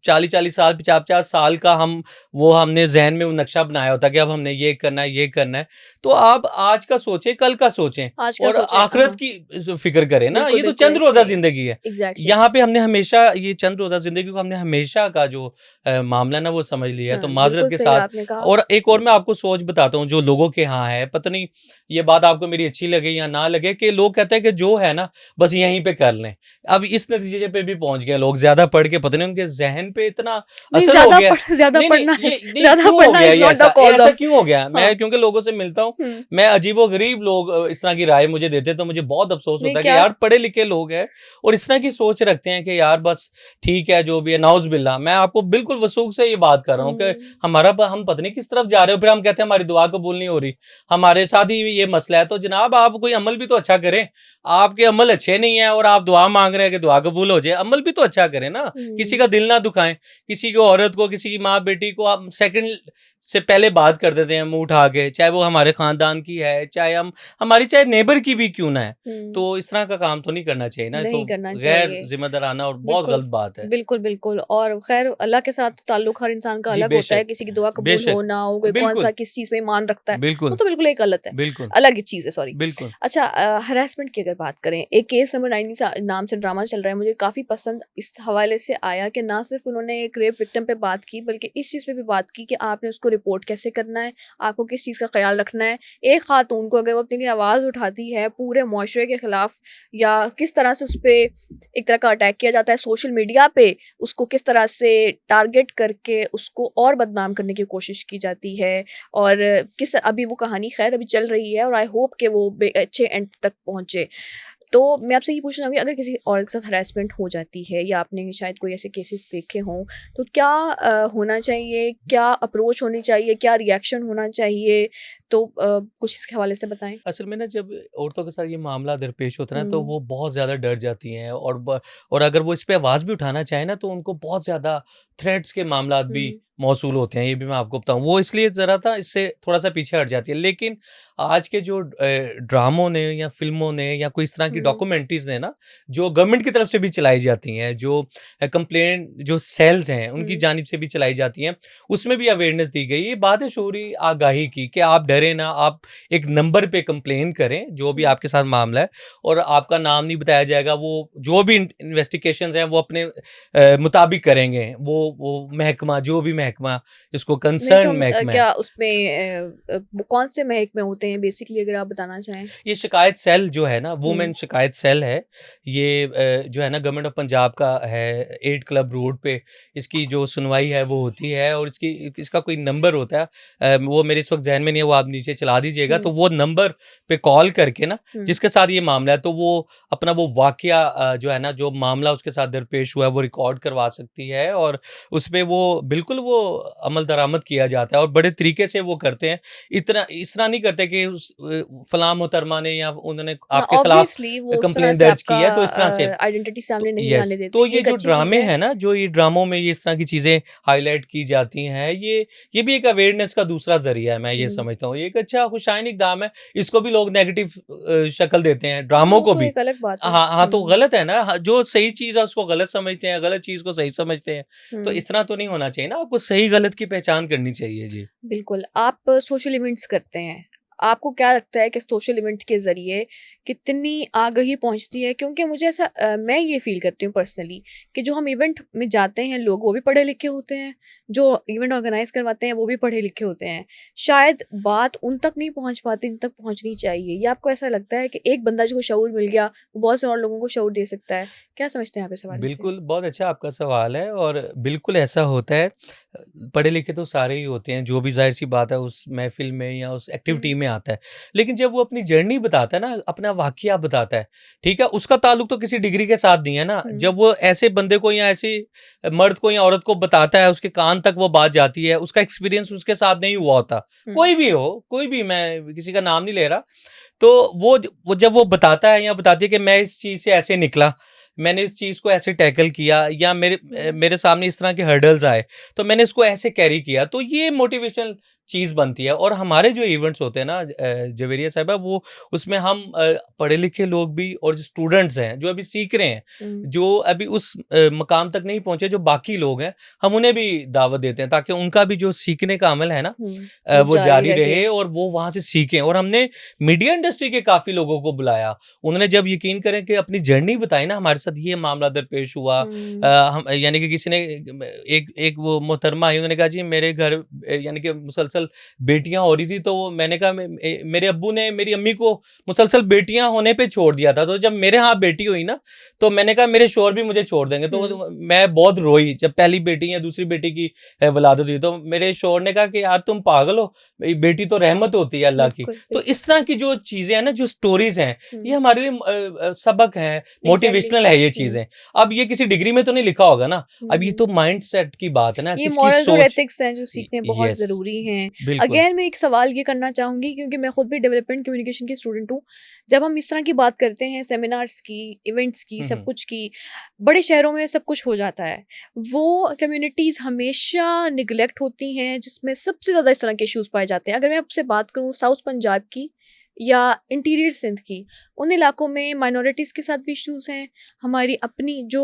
40-40 साल, 50-50 साल का हमने ज़हन में वो नक्शा बनाया होता है कि अब हमने ये करना है, ये करना है। तो आप आज का सोचें, कल का सोचें आज क्या और सोचे? आखिरत हाँ, की फ़िक्र करें ना। बिल्कुल, ये तो बिल्कुल चंद ऐसे रोज़ा ही। ज़िंदगी है। एग्ज़ैक्टली। यहाँ पे हमने हमेशा ये चंद रोज़ा ज़िंदगी को हमने हमेशा का जो मामला है ना, वो समझ लिया है। तो माज़रत बिल्कुल के सही साथ। आपने कहा। और एक और मैं आपको सोच बताता हूँ जो लोगों के यहाँ है, पता नहीं ये बात आपको मेरी अच्छी लगे या ना लगे, कि लोग कहते हैं कि जो है ना बस यहीं पे कर लें। अब इस नतीजे पे भी पहुँच गए लोग, ज़्यादा पढ़ के पता नहीं उनके ज़हन पे इतना नहीं, असर हो गया। ज्यादा नहीं पढ़ना नहीं, ये ज्यादा क्यों हो पढ़ना गया इज ये नॉट द ऐसा कॉज ऐसा ऑफ। क्यों हो गया? हाँ। मैं क्योंकि लोगों से मिलता हूँ, मैं अजीबो गरीब लोग इस तरह की राय मुझे देते तो मुझे बहुत अफसोस नहीं होता है कि क्या। यार पढ़े लिखे लोग हैं और इस तरह की सोच रखते हैं कि यार बस ठीक है जो भी है, नाउज बिल्ला। मैं आपको बिल्कुल वसूख से ये बात कर रहा हूँ कि हम पता नहीं किस तरफ जा रहे हो, फिर हम कहते हैं हमारी दुआ कबूल नहीं हो रही, हमारे साथ ही ये मसला है। तो जनाब आप कोई अमल भी तो अच्छा करें, आपके अमल अच्छे नहीं है और आप दुआ मांग रहे हैं कि दुआ कबूल हो जाए, अमल भी तो अच्छा करें ना, किसी का दिल ना दुखाएं, किसी को औरत को किसी की माँ बेटी को आप सेकंड से पहले बात कर देते हैं मुंह उठा के, चाहे वो हमारे खानदान की है, चाहे हमारी चाहे नेबर की भी क्यों ना है। तो इस तरह का काम तो नहीं करना चाहिए ना, तो नहीं करना गैर चाहिए। जिम्मेदाराना और बहुत बिल्कुल, गलत बात है। बिल्कुल, बिल्कुल। और ख़ैर अल्लाह के साथ ताल्लुक हर इंसान का जी अलग होता है, बेशक, किसी की दुआ कबूल हो बेशक, ना हो, कोई कौन-सा बिल्कुल, किस चीज़ में ईमान रखता है, वो बिल्कुल, तो बिल्कुल एक अलग है, बिल्कुल, अलग ही चीज़ है, सॉरी। बिल्कुल। अच्छा हरासमेंट की अगर बात करें, एक केस नंबर 9 नाम से ड्रामा चल रहा है, मुझे काफ़ी पसंद इस हवाले से आया कि ना सिर्फ़ उन्होंने एक रेप विक्टिम पे बात की, बल्कि इस चीज़ पे भी बात की कि आपने उसको रिपोर्ट कैसे करना है, आपको किस चीज़ का ख़्याल रखना है। एक ख़ातून को अगर वो अपनी आवाज़ उठाती है पूरे मुआशरे के ख़िलाफ़, या किस तरह से उस पे एक तरह का अटैक किया जाता है सोशल मीडिया पे, उसको किस तरह से टारगेट करके उसको और बदनाम करने की कोशिश की जाती है, और किस अभी वो कहानी खैर अभी चल रही है और आई होप कि वो अच्छे एंड तक पहुँचे। तो मैं आपसे ये पूछना चाहूँगी, अगर किसी औरत के साथ हरासमेंट हो जाती है या आपने शायद कोई ऐसे केसेस देखे हों, तो क्या होना चाहिए? क्या अप्रोच होनी चाहिए? क्या रिएक्शन होना चाहिए? तो कुछ इसके हवाले से बताएँ? असल में ना जब औरतों के साथ ये मामला दरपेश होता है ना, तो हुँ, वो बहुत ज़्यादा डर जाती हैं और अगर वो इस पे आवाज़ भी उठाना चाहें ना, तो उनको बहुत ज़्यादा थ्रेट्स के मामलात भी हुँ, मौसूल होते हैं, ये भी मैं आपको बताऊँ। वो इसलिए ज़रा था इससे थोड़ा-सा पीछे हट जाती है। लेकिन आज के जो ड्रामों ने या फ़िल्मों ने या कोई इस तरह की हुँ, डॉक्यूमेंट्रीज़ ने ना, जो गवर्नमेंट की तरफ से भी चलाई जाती हैं, जो कंप्लेंट जो सेल्स हैं, उनकी हुँ, जानिब से भी चलाई जाती हैं, उसमें भी अवेयरनेस दी गई। ये बात है शऊरी आगाही की कि आप डरें ना, आप एक नंबर पे कंप्लेन करें, जो भी हुँ। आपके साथ मामला है, और आपका नाम नहीं बताया जाएगा। वो जो भी इन्वेस्टिगेशंस हैं, वो अपने मुताबिक करेंगे। वो महकमा, जो भी महकमा, इसको नहीं तो कंसर्न हम महकमा है। क्या उसमें वो कौन से महकमे होते हैं बेसिकली, अगर आप बताना चाहें? ये शिकायत सेल जो है ना, हुँ, वुमेन शिकायत सेल है। ये जो है ना गवर्नमेंट ऑफ पंजाब का है, 8 क्लब रोड पे इसकी जो सुनवाई है वो होती है, और इसका कोई नंबर होता है, वो मेरे इस वक्त जहन में नहीं है, वो आप नीचे चला दीजिएगा। हुँ, तो वो नंबर पे कॉल करके ना, हुँ। जिसके साथ ये मामला है, तो वो अपना वो वाकया जो है ना, जो मामला उसके साथ दरपेश हुआ है, वो रिकॉर्ड करवा सकती है, और उस पे वो बिल्कुल वो अमल दरामद किया जाता है, और बड़े तरीके से वो करते हैं। इतना इस तरह नहीं करते कि फलां मोहतरमा ने या उन्होंने हाँ, आपके खिलाफ ऑब्वियसली वो उस तरह कंप्लेन से दर्ज आपका की है, तो इस तरह से। आइडेंटिटी सामने नहीं यस, आने देते, तो ये ये एक जो अच्छी चीज़ ड्रामे है। हैं ना, जो ये ड्रामों में ये इस तरह की चीजें हाईलाइट की जाती हैं, ये भी एक अवेयरनेस का दूसरा जरिया है, मैं ये हुँ। समझता हूँ। ये एक अच्छा खुशाइन इक़दाम है। इसको भी लोग नेगेटिव शक्ल देते हैं, हाँ, ड्रामों वो को तो भी। एक अलग बात है। हाँ हाँ, तो हुँ, गलत है ना, जो सही चीज है उसको गलत समझते हैं, गलत चीज को सही समझते हैं। तो हुँ। इस तरह तो नहीं होना चाहिए ना, आपको सही गलत की पहचान करनी चाहिए। जी। बिल्कुल, आप सोशल इवेंट्स करते हैं। आपको क्या लगता है कि सोशल इवेंट के ज़रिए कितनी आगाही पहुँचती है? क्योंकि मुझे ऐसा मैं ये फ़ील करती हूँ पर्सनली कि जो हम इवेंट में जाते हैं लोग, वो भी पढ़े लिखे होते हैं, जो इवेंट ऑर्गेनाइज़ करवाते हैं वो भी पढ़े लिखे होते हैं। शायद बात उन तक नहीं पहुँच पाती, जिन तक पहुँचनी चाहिए, या आपको ऐसा लगता है कि एक बंदा जिसको शऊर मिल गया, वो बहुत से और लोगों को शऊर दे सकता है? क्या समझते हैं आप इस हवाले से? बिल्कुल, बहुत अच्छा आपका सवाल है, और बिल्कुल ऐसा होता है। पढ़े लिखे तो सारे ही होते हैं, जो भी ज़ाहिर-सी बात है उस महफ़िल में या उस एक्टिविटी हुँ, में आता है। लेकिन जब वो अपनी जर्नी बताता है ना, अपना वाक़या बताता है, ठीक है? उसका ताल्लुक तो किसी डिग्री के साथ नहीं है ना। हुँ, जब वो ऐसे बंदे को या ऐसी मर्द को या औरत को बताता है, उसके कान तक वो बात जाती है, उसका एक्सपीरियंस उसके साथ नहीं हुआ होता। हुँ। कोई भी हो, कोई भी, मैं किसी का नाम नहीं ले रहा। तो वो जब वो बताता है या बताती है कि मैं इस चीज़ से ऐसे निकला, मैंने इस चीज़ को ऐसे टैकल किया, या हुँ। मेरे सामने इस तरह के हर्डल्स आए, तो मैंने इसको ऐसे कैरी किया, तो ये मोटिवेशनल चीज़ बनती है। और हमारे जो इवेंट्स होते हैं ना जवेरिया साहिबा, वो उसमें हम पढ़े लिखे लोग भी और जो स्टूडेंट्स हैं, जो अभी सीख रहे हैं, हुँ, जो अभी उस मकाम तक नहीं पहुँचे जो बाकी लोग हैं, हम उन्हें भी दावत देते हैं, ताकि उनका भी जो सीखने का अमल है ना, हुँ। वो वो जारी जारी रहे। रहे और वो वहाँ से सीखें। और हमने मीडिया इंडस्ट्री के काफ़ी लोगों को बुलाया। उन्होंने जब यकीन करें कि अपनी जर्नी बताई ना, हमारे साथ ये मामला दरपेश हुआ। हुँ, हम यानी कि किसी ने एक एक वो मोहतरमा आई, उन्होंने कहा जी मेरे घर यानी कि मुसलसल मुसलसल बेटियां हो रही थी, तो मैंने कहा मेरे अब्बू ने मेरी अम्मी को मुसलसल बेटियां होने पे छोड़ दिया था, तो जब मेरे यहाँ बेटी हुई ना तो मैंने कहा मेरे शोहर भी मुझे छोड़ देंगे। तो मैं बहुत रोई जब पहली बेटी या दूसरी बेटी की वलादत हुई। तो मेरे शोहर ने कहा कि यार तुम पागल हो, बेटी तो रहमत होती है अल्लाह की। तो इस तरह की जो चीजें हैं ना, जो स्टोरीज हैं, ये हमारे लिए सबक है, मोटिवेशनल है ये चीजें। अब ये किसी डिग्री में तो नहीं लिखा होगा ना, अब ये तो माइंड सेट की बात है ना, ये किसकी मॉरल्स और सोच। एथिक्स हैं जो सीखने बहुत यस, ज़रूरी हैं। बिल्कुल। अगेन मैं एक सवाल ये करना चाहूँगी, क्योंकि मैं खुद भी डेवलपमेंट कम्युनिकेशन की स्टूडेंट हूँ। जब हम इस तरह की बात करते हैं, सेमिनार्स की, इवेंट्स की, सब कुछ की, बड़े शहरों में सब कुछ हो जाता है, वो कम्युनिटीज़ हमेशा निगलेक्ट होती हैं जिसमें सबसे ज़्यादा इस तरह के इश्यूज़ पाए जाते हैं। अगर मैं आपसे बात करूँ साउथ पंजाब की या इंटीरियर सिंध की, उन इलाकों में माइनॉरिटीज़ के साथ भी इश्यूज़ हैं। हमारी अपनी जो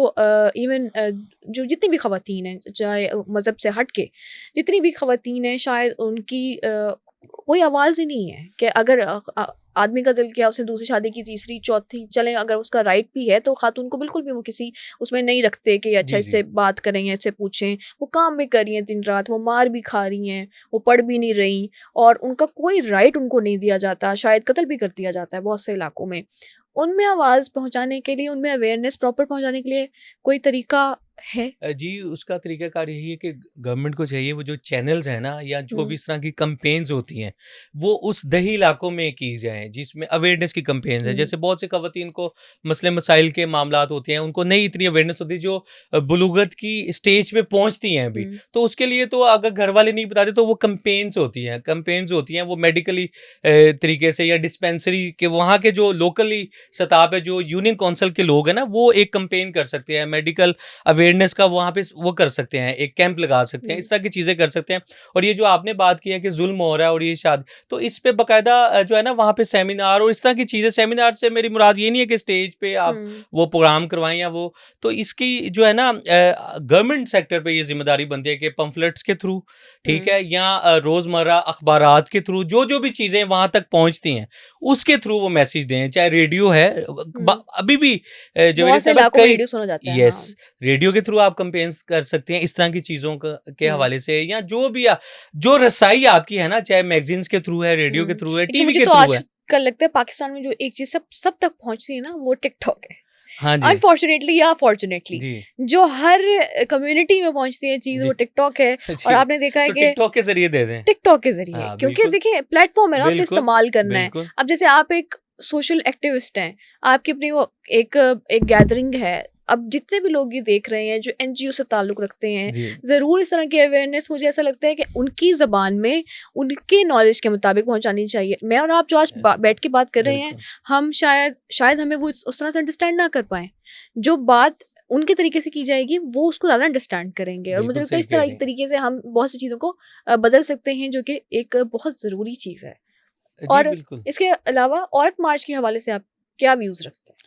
इवन जो जितनी भी ख़वातीन हैं, चाहे मज़हब से हट के जितनी भी ख़वातीन हैं, शायद उनकी कोई आवाज़ ही नहीं है कि अगर आदमी का दिल किया उसने दूसरी शादी की, तीसरी, चौथी, चलें अगर उसका राइट भी है, तो ख़ातून को बिल्कुल भी वो किसी उसमें नहीं रखते कि अच्छा जी, जी। इससे बात करें या इससे पूछें। वो काम भी कर रही हैं दिन रात, वो मार भी खा रही हैं, वो पढ़ भी नहीं रही, और उनका कोई राइट उनको नहीं दिया जाता, शायद कत्ल भी कर दिया जाता है बहुत से इलाकों में। उनमें आवाज़ पहुँचाने के लिए, उनमें अवेयरनेस प्रॉपर पहुँचाने के लिए कोई तरीका है? जी, उसका तरीक़ाकार यही है कि गवर्नमेंट को चाहिए वो जो चैनल्स हैं ना, या जो भी हुँ, इस तरह की कैंपेन्स होती हैं, वो उस दही इलाकों में की जाएँ जिसमें अवेयरनेस की कैंपेन्स हैं। हुँ, जैसे बहुत सी ख़वातीन को मसले मसाइल के मामलात होते हैं, उनको नहीं इतनी अवेयरनेस होती जो बुलूगत की स्टेज पे पहुँचती हैं अभी। हुँ, तो उसके लिए तो अगर घर वाले नहीं बताते तो वो कैंपेन्स होती हैं, वो मेडिकली तरीके से या डिस्पेंसरी के वहाँ के जो लोकली सतह पे जो यूनियन काउंसिल के लोग हैं ना, वो एक कैंपेन कर सकते हैं, मेडिकल अवेयरनेस का वहाँ पे वो कर सकते हैं, एक कैंप लगा सकते हैं, हुँ, इस तरह की चीज़ें कर सकते हैं। और ये जो आपने बात की है कि जुल्म हो रहा है और ये शादी, तो इस पे बाकायदा जो है ना वहाँ पे सेमिनार और इस तरह की चीज़ें, सेमिनार से मेरी मुराद ये नहीं है कि स्टेज पे आप हुँ, वो प्रोग्राम करवाएं या वो, तो इसकी जो है ना गवर्नमेंट सेक्टर पे ये जिम्मेदारी बनती है कि पंफलेट्स के थ्रू, ठीक हुँ, है, या रोज़मर्रा अखबारात के थ्रू जो जो भी चीज़ें वहाँ तक पहुँचती हैं उसके थ्रू वो मैसेज दें, चाहे रेडियो है, हुँ। अभी भी जवेरी बहुत से साहब इलाकों में कई, रेडियो सुना जाता है, यस, हाँ। रेडियो के थ्रू आप कैंपेन्स कर सकते हैं इस तरह की चीज़ों के हुँ, हवाले से, या जो भी जो रसाई आपकी है ना, चाहे मैगज़ीन्स के थ्रू है, रेडियो के हुँ। थ्रू है, लेकिन टीवी मुझे के तो थ्रू है। आजकल लगता है पाकिस्तान में जो एक चीज़ सब सब तक पहुँचती है ना, वो टिकटॉक है। हाँ जी। अनफॉर्च्युनेटली या फॉर्च्युनेटली, जी। जो हर कम्युनिटी में पहुँचती है चीज़, जी। वो टिकटॉक है। और जी। आपने देखा है तो कि टिकटॉक के ज़रिए दे दें। टिकटॉक के ज़रिए, हाँ, क्योंकि बिल्कुल, देखिए प्लेटफ़ॉर्म है ना, आपने बिल्कुल, इस्तेमाल करना है। बिल्कुल। अब जैसे आप एक सोशल एक्टिविस्ट हैं, आपकी अपनी वो एक एक गैदरिंग है। अब जितने भी लोग ये देख रहे हैं जो एनजीओ से ताल्लुक़ रखते हैं, जी, ज़रूर इस तरह की अवेयरनेस मुझे ऐसा लगता है कि उनकी ज़बान में, उनके नॉलेज के मुताबिक पहुँचानी चाहिए। मैं और आप जो आज बैठ के बात कर रहे हैं, बिल्कुल। हम शायद शायद हमें वो उस तरह से अंडरस्टैंड ना कर पाएँ। जो बात उनके तरीके से की जाएगी, वो उसको ज़्यादा अंडरस्टैंड करेंगे, और मुझे बिल्कुल लगता है सही इस कह तरह रही एक हैं। तरीके से हम बहुत सी चीज़ों को बदल सकते हैं, जो कि एक बहुत ज़रूरी चीज़ है। जी, और बिल्कुल। इसके अलावा औरत मार्च के हवाले से आप क्या व्यूज़ रखते हैं?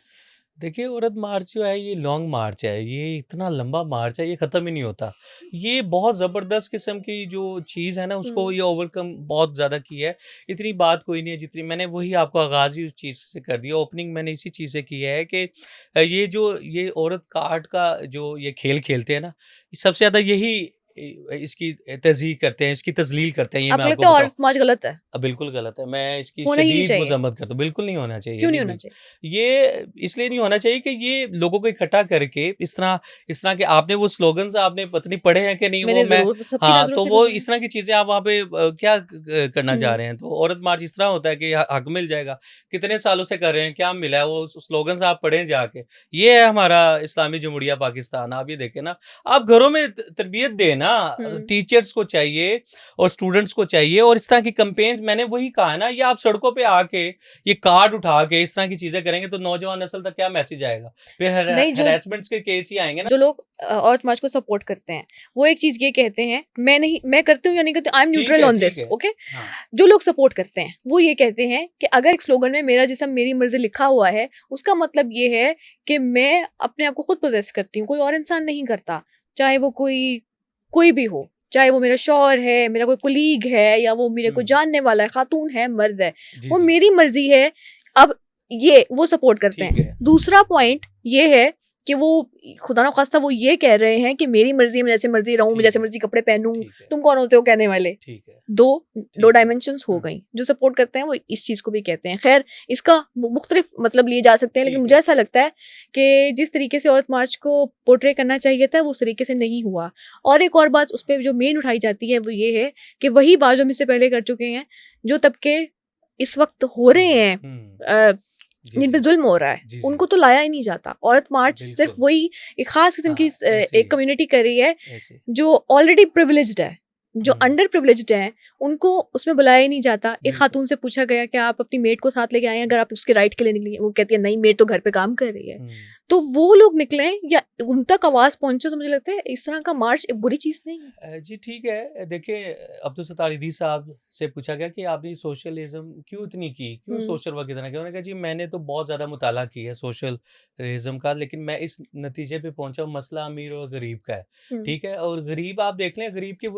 देखिए, औरत मार्च जो है ये लॉन्ग मार्च है, ये इतना लंबा मार्च है, ये ख़त्म ही नहीं होता। ये बहुत ज़बरदस्त किस्म की जो चीज़ है ना, उसको हुँ, ये ओवरकम बहुत ज़्यादा की है। इतनी बात कोई नहीं है जितनी मैंने, वही आपको आगाज़ ही उस चीज़ से कर दिया, ओपनिंग मैंने इसी चीज़ से की है कि ये जो ये औरत काट का जो ये खेल खेलते हैं ना, सबसे ज़्यादा यही इसकी तज़यीक़ करते हैं, इसकी तज़लील करते हैं, ये मैं आपको आपको लगता है बताऊँ। औरत मार्च गलत है? बिल्कुल गलत है। मैं इसकी होना ही नहीं शदीद चाहिए। मज़म्मत करता हूँ। बिल्कुल नहीं होना चाहिए। क्यों जी, नहीं होना चाहिए? ये इसलिए नहीं होना चाहिए कि ये लोगों को इकट्ठा करके इस तरह के आपने वो स्लोगन्स आपने पता नहीं पढ़े हैं कि नहीं, वो मैंने मैं, ज़रूर सबकी हाँ, नज़रों तो से वो गुज़रे हैं। इस तरह की चीज़ें आप वहाँ पे क्या करना चाह हुँ, रहे हैं? तो औरत मार्च इस तरह होता है कि हक मिल जाएगा। कितने सालों से कर रहे हैं, क्या मिला है? वो स्लोगन्स आप पढ़ें जाके। ये है हमारा इस्लामी जमहूरिया पाकिस्तान। आप ये देखें ना, आप घरों में तरबियत दें ना, हुँ, टीचर्स को चाहिए और स्टूडेंट्स को चाहिए, और इस तरह की कैंपेन्स, मैंने वही कहा है ना, ये आप सड़कों पे आके ये कार्ड उठा के इस तरह की चीज़ें करेंगे तो नौजवान नस्ल तक क्या मैसेज आएगा? फिर नहीं, हैरेसमेंट्स के केस ही आएँगे ना। जो लोग औरत मार्च को सपोर्ट करते हैं, वो एक चीज़ ये कहते हैं, मैं करती हूँ या नहीं करती हूँ, आई एम न्यूट्रल ऑन ठीक दिस, है। ओके? हाँ, जो लोग सपोर्ट करते हैं, वो ये कहते हैं कि अगर एक स्लोगन में मेरा जिस्म मेरी मर्ज़ी लिखा हुआ है, उसका मतलब ये है कि मैं अपने आप को खुद पोज़ेस करती हूँ, कोई और इंसान नहीं करता। चाहे वो कोई कोई भी हो, चाहे वो मेरा शौहर है, मेरा कोई कोलीग है, या वो मेरे को हुँ। जानने वाला है, खातून है, मर्द है, जी, वो जी। मेरी मर्ज़ी है। अब ये वो सपोर्ट करते ठीक हैं। है। दूसरा पॉइंट ये है कि वो खुदा ना खास्ता वो ये कह रहे हैं कि मेरी मर्जी है, मैं जैसे मर्जी रहूं, मैं ठीक जैसे है, मर्जी कपड़े पहनूं, ठीक है, तुम कौन होते हो कहने वाले। ठीक है, दो ठीक दो है। डायमेंशंस हो हाँ, गई। जो सपोर्ट करते हैं वो इस चीज को भी कहते हैं। खैर, इसका मुख्तलिफ मतलब लिए जा सकते हैं, लेकिन ठीक मुझे है। ऐसा लगता है कि जिस तरीके से औरत मार्च को पोर्ट्रे करना चाहिए था वो उस तरीके से नहीं हुआ। और एक और बात उस पर जो मेन उठाई जाती है वो ये है कि वही बात जो हम इससे पहले कर चुके हैं, जो तबके इस वक्त हो रहे हैं, जी, जिन पे जी। जुल्म हो रहा है, जी, जी। उनको तो लाया ही नहीं जाता। औरत मार्च सिर्फ बिल्कुल। वही एक खास किस्म की हाँ, ऐसे ही एक है, कम्युनिटी कर रही है ऐसे। जो ऑलरेडी प्रिविलेज्ड है, जो हुँ, अंडर प्रिविलेज्ड है, उनको उसमें बुलाया ही नहीं जाता। एक बिल्कुल। खातून से पूछा गया कि आप अपनी मेड को साथ लेके आए हैं अगर आप उसके राइट के लिए निकली हैं? वो कहती है नहीं, मेड तो घर पे काम कर रही है। हुँ। तो वो लोग निकले या उन तक आवाज पहुंचे, तो मुझे लगता है इस तरह का मार्च एक बुरी चीज नहीं है। जी ठीक है। देखिए अब्दुल सत्तार ईदी साहब से पूछा गया कि आपने सोशलिज़्म क्यों इतनी की? क्यों हम्म, सोशल वर्क इतना किया? उन्होंने कहा जी मैंने तो बहुत ज़्यादा मुताला किया है सोशलिज़्म का, लेकिन मैं इस नतीजे पे पहुँचा हूँ मसला अमीर और गरीब का है। हम्म, ठीक है? और गरीब आप देख लें, गरीब के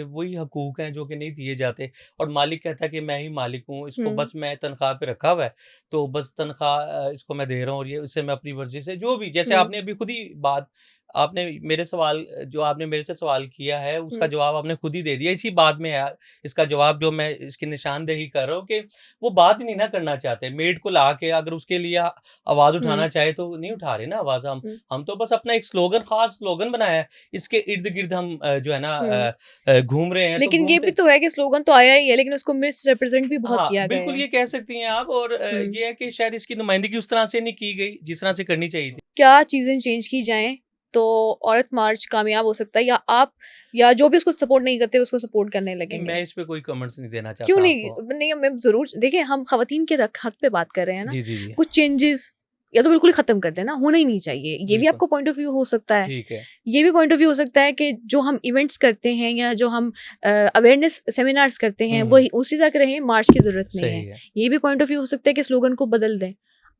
वही हकूक़ हैं जो कि नहीं दिए जाते, और मालिक कहता है कि मैं ही मालिक हूँ, इसको हम्म, बस मैं तनख़्वाह पे रखा हुआ है, तो बस तनख़्वाह इसको मैं दे रहा हूँ और ये इससे मैं अपनी मर्ज़ी से जो भी, जैसे हम्म, आपने अभी खुद ही बात, आपने मेरे सवाल जो आपने मेरे से सवाल किया है उसका हम्म, जवाब आपने खुद ही दे दिया। इसी बात में है इसका जवाब, जो मैं इसकी निशानदेही कर रहा हूँ कि वो बात ही नहीं ना करना चाहते। मेड को ला के अगर उसके लिए आवाज़ हम्म, उठाना चाहे तो नहीं उठा रहे ना आवाज़ हम। हम्म, हम तो बस अपना एक स्लोगन, ख़ास स्लोगन बनाया है। इसके इर्द-गिर्द हम जो है ना हम्म। घूम रहे हैं तो लेकिन ये भी घूमते। तो है कि स्लोगन तो आया ही है, लेकिन उसको मिस रिप्रेजेंट भी बहुत हाँ, किया गया बिल्कुल है। ये कह सकती हैं आप, और हम्म। ये है कि शायद इसकी नुमाइंदगी उस तरह से नहीं की गई जिस तरह से करनी चाहिए थी। क्या चीजें चेंज की जाएं तो औरत मार्च कामयाब हो सकता है, या आप या जो भी उसको सपोर्ट नहीं करते उसको सपोर्ट करने नहीं, लगेंगे? मैं इस पे कोई कमेंट्स नहीं देना क्यों चाहता नहीं? आपको। नहीं, मैं जरूर देखिए, हम खवातीन के हक पे बात कर रहे हैं ना। जी, जी, जी। कुछ चेंजेस या तो बिल्कुल ही खत्म कर देना, होना ही नहीं चाहिए। ये भी बिल्कुल, आपको पॉइंट ऑफ व्यू हो सकता है। ठीक है। ये भी पॉइंट ऑफ व्यू हो सकता है कि जो हम इवेंट्स करते हैं या जो हम अवेयरनेस सेमिनार्स करते हैं हुँ, वही हुँ। उसी तक रहें, मार्च की जरूरत नहीं है। सही है। ये भी पॉइंट ऑफ व्यू हो सकता है कि स्लोगन को बदल दें।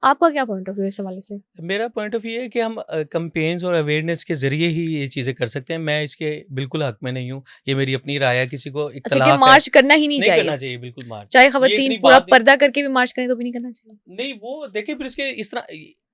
आपका क्या पॉइंट ऑफ व्यू है इस हवाले से? मेरा पॉइंट ऑफ व्यू है कि हम कैम्पेन्स और अवेयरनेस के ज़रिए ही ये चीज़ें कर सकते हैं। मैं इसके बिल्कुल हक में नहीं हूँ। ये मेरी अपनी राय है, किसी को अच्छा, कि इख्तिलाफ़ है, मार्च करना ही नहीं नहीं चाहिए, करना चाहिए बिल्कुल मार्च। चाहे ये खवातीन इतनी पूरा बात नहीं। पर्दा करके भी मार्च करें तो भी नहीं करना चाहिए? नहीं, वो देखिए फिर इसके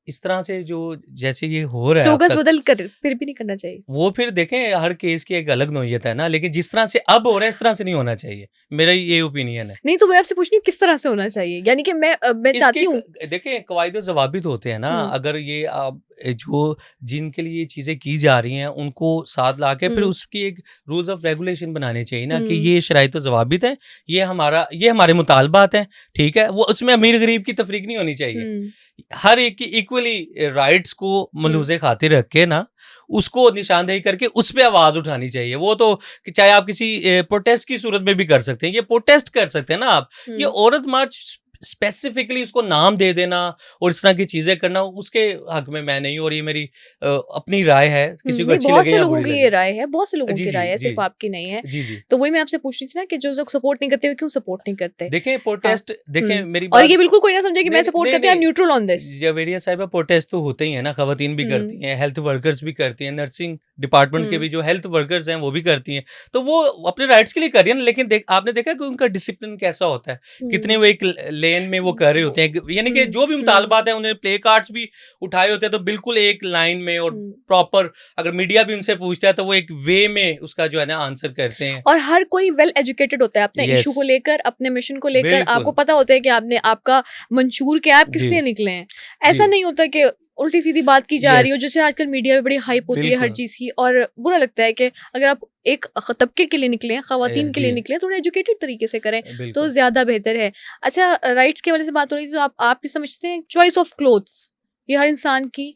इस तरह से जो जैसे ये हो रहा है अब स्लोगन्स तक, बदल कर फिर भी नहीं करना चाहिए? वो फिर देखें हर केस की एक अलग नोयत है ना, लेकिन जिस तरह से अब हो रहा है इस तरह से नहीं होना चाहिए। मेरा ये ओपिनियन है। नहीं, तो मैं आपसे पूछ रही हूँ किस तरह से होना चाहिए? यानी कि मैं इसके चाहती हूँ। देखिए कवायद-व-ज़वाबित होते हैं ना, हुँ, अगर ये आप जो जिनके लिए ये चीज़ें की जा रही हैं, उनको साथ लाके फिर हुँ, उसकी एक रूल्स ऑफ रेगुलेशन बनाने चाहिए ना, कि हुँ, ये शराइत-व-ज़वाबित हैं, ये हमारे मुतालबात हैं, ठीक है? वो उसमें अमीर-गरीब की तफ़रीक नहीं होनी चाहिए। हुँ, हर एक की इक्वली राइट्स को हुँ, मलूज़े खातिर रख के ना, उसको निशानदेही करके उस पे आवाज़ उठानी चाहिए। वो तो कि चाहे आप किसी प्रोटेस्ट की सूरत में भी कर सकते हैं, ये प्रोटेस्ट कर सकते हैं ना आप। ये हुँ, औरत मार्च स्पेसिफिकली उसको नाम दे देना और इस तरह की चीज़ें करना, उसके हक में मैं नहीं हूँ, और ये मेरी अपनी राय है, हुँ। किसी को नहीं, अच्छी बहुत लगे से या लोगों बुरी की ये लगे। राय है, बहुत से लोगों जी, की जी, राय है, जी। सिर्फ़ आपकी नहीं है। जी, जी। तो वही मैं आपसे पूछ रही थी ना कि जो लोग सपोर्ट नहीं करते, वो क्यों सपोर्ट नहीं करते? देखें हाँ, प्रोटेस्ट, देखें हुँ। मेरी और बात। ये बिल्कुल कोई ना समझे कि मैं नहीं, सपोर्ट नहीं, करती हूँ, आई एम नहीं। Neutral on this. Javeria Sahiba, protest तो होते ही है ना, खवातीन भी हुँ, करती हैं, हेल्थ वर्कर्स भी करती हैं, नर्सिंग डिपार्टमेंट के हुँ, भी जो हेल्थ वर्कर्स हैं वो भी करती हैं। तो वो अपने राइट्स के लिए कर रही हैं, लेकिन आपने देखा कि उनका डिसिप्लिन कैसा होता है, कितने हुँ, वो एक लेन में वो कर रहे होते हैं, यानी कि हुँ, जो भी हुँ, मुतालबात है उन्हें प्ले कार्ड्स भी उठाए होते हैं, तो बिल्कुल एक लाइन में और हुँ। प्रॉपर, अगर मीडिया भी उनसे पूछता है तो वो एक वे में उसका जो है ना आंसर करते हैं। और हर कोई वेल एजुकेटेड होता है अपने यस, इशू को लेकर, अपने मिशन को लेकर। आपको बिल्कुल। पता होता है कि आपका मंशूर क्या है, आप किस जी, लिए निकले हैं। जी। ऐसा नहीं होता कि उल्टी सीधी बात की जा रही हो, यस, जैसे आजकल मीडिया में बड़ी हाइप होती है हर बिल्कुल। चीज़ की, और बुरा लगता है कि अगर आप एक तबके के लिए निकले हैं, खवातीन के जी, लिए निकले हैं, थोड़ा एजुकेटेड तरीके से करें तो बिल्कुल। ज़्यादा बेहतर है। अच्छा, राइट्स के वाले से बात हो रही थी, तो आप भी समझते हैं चॉइस ऑफ क्लोथ्स ये हर इंसान की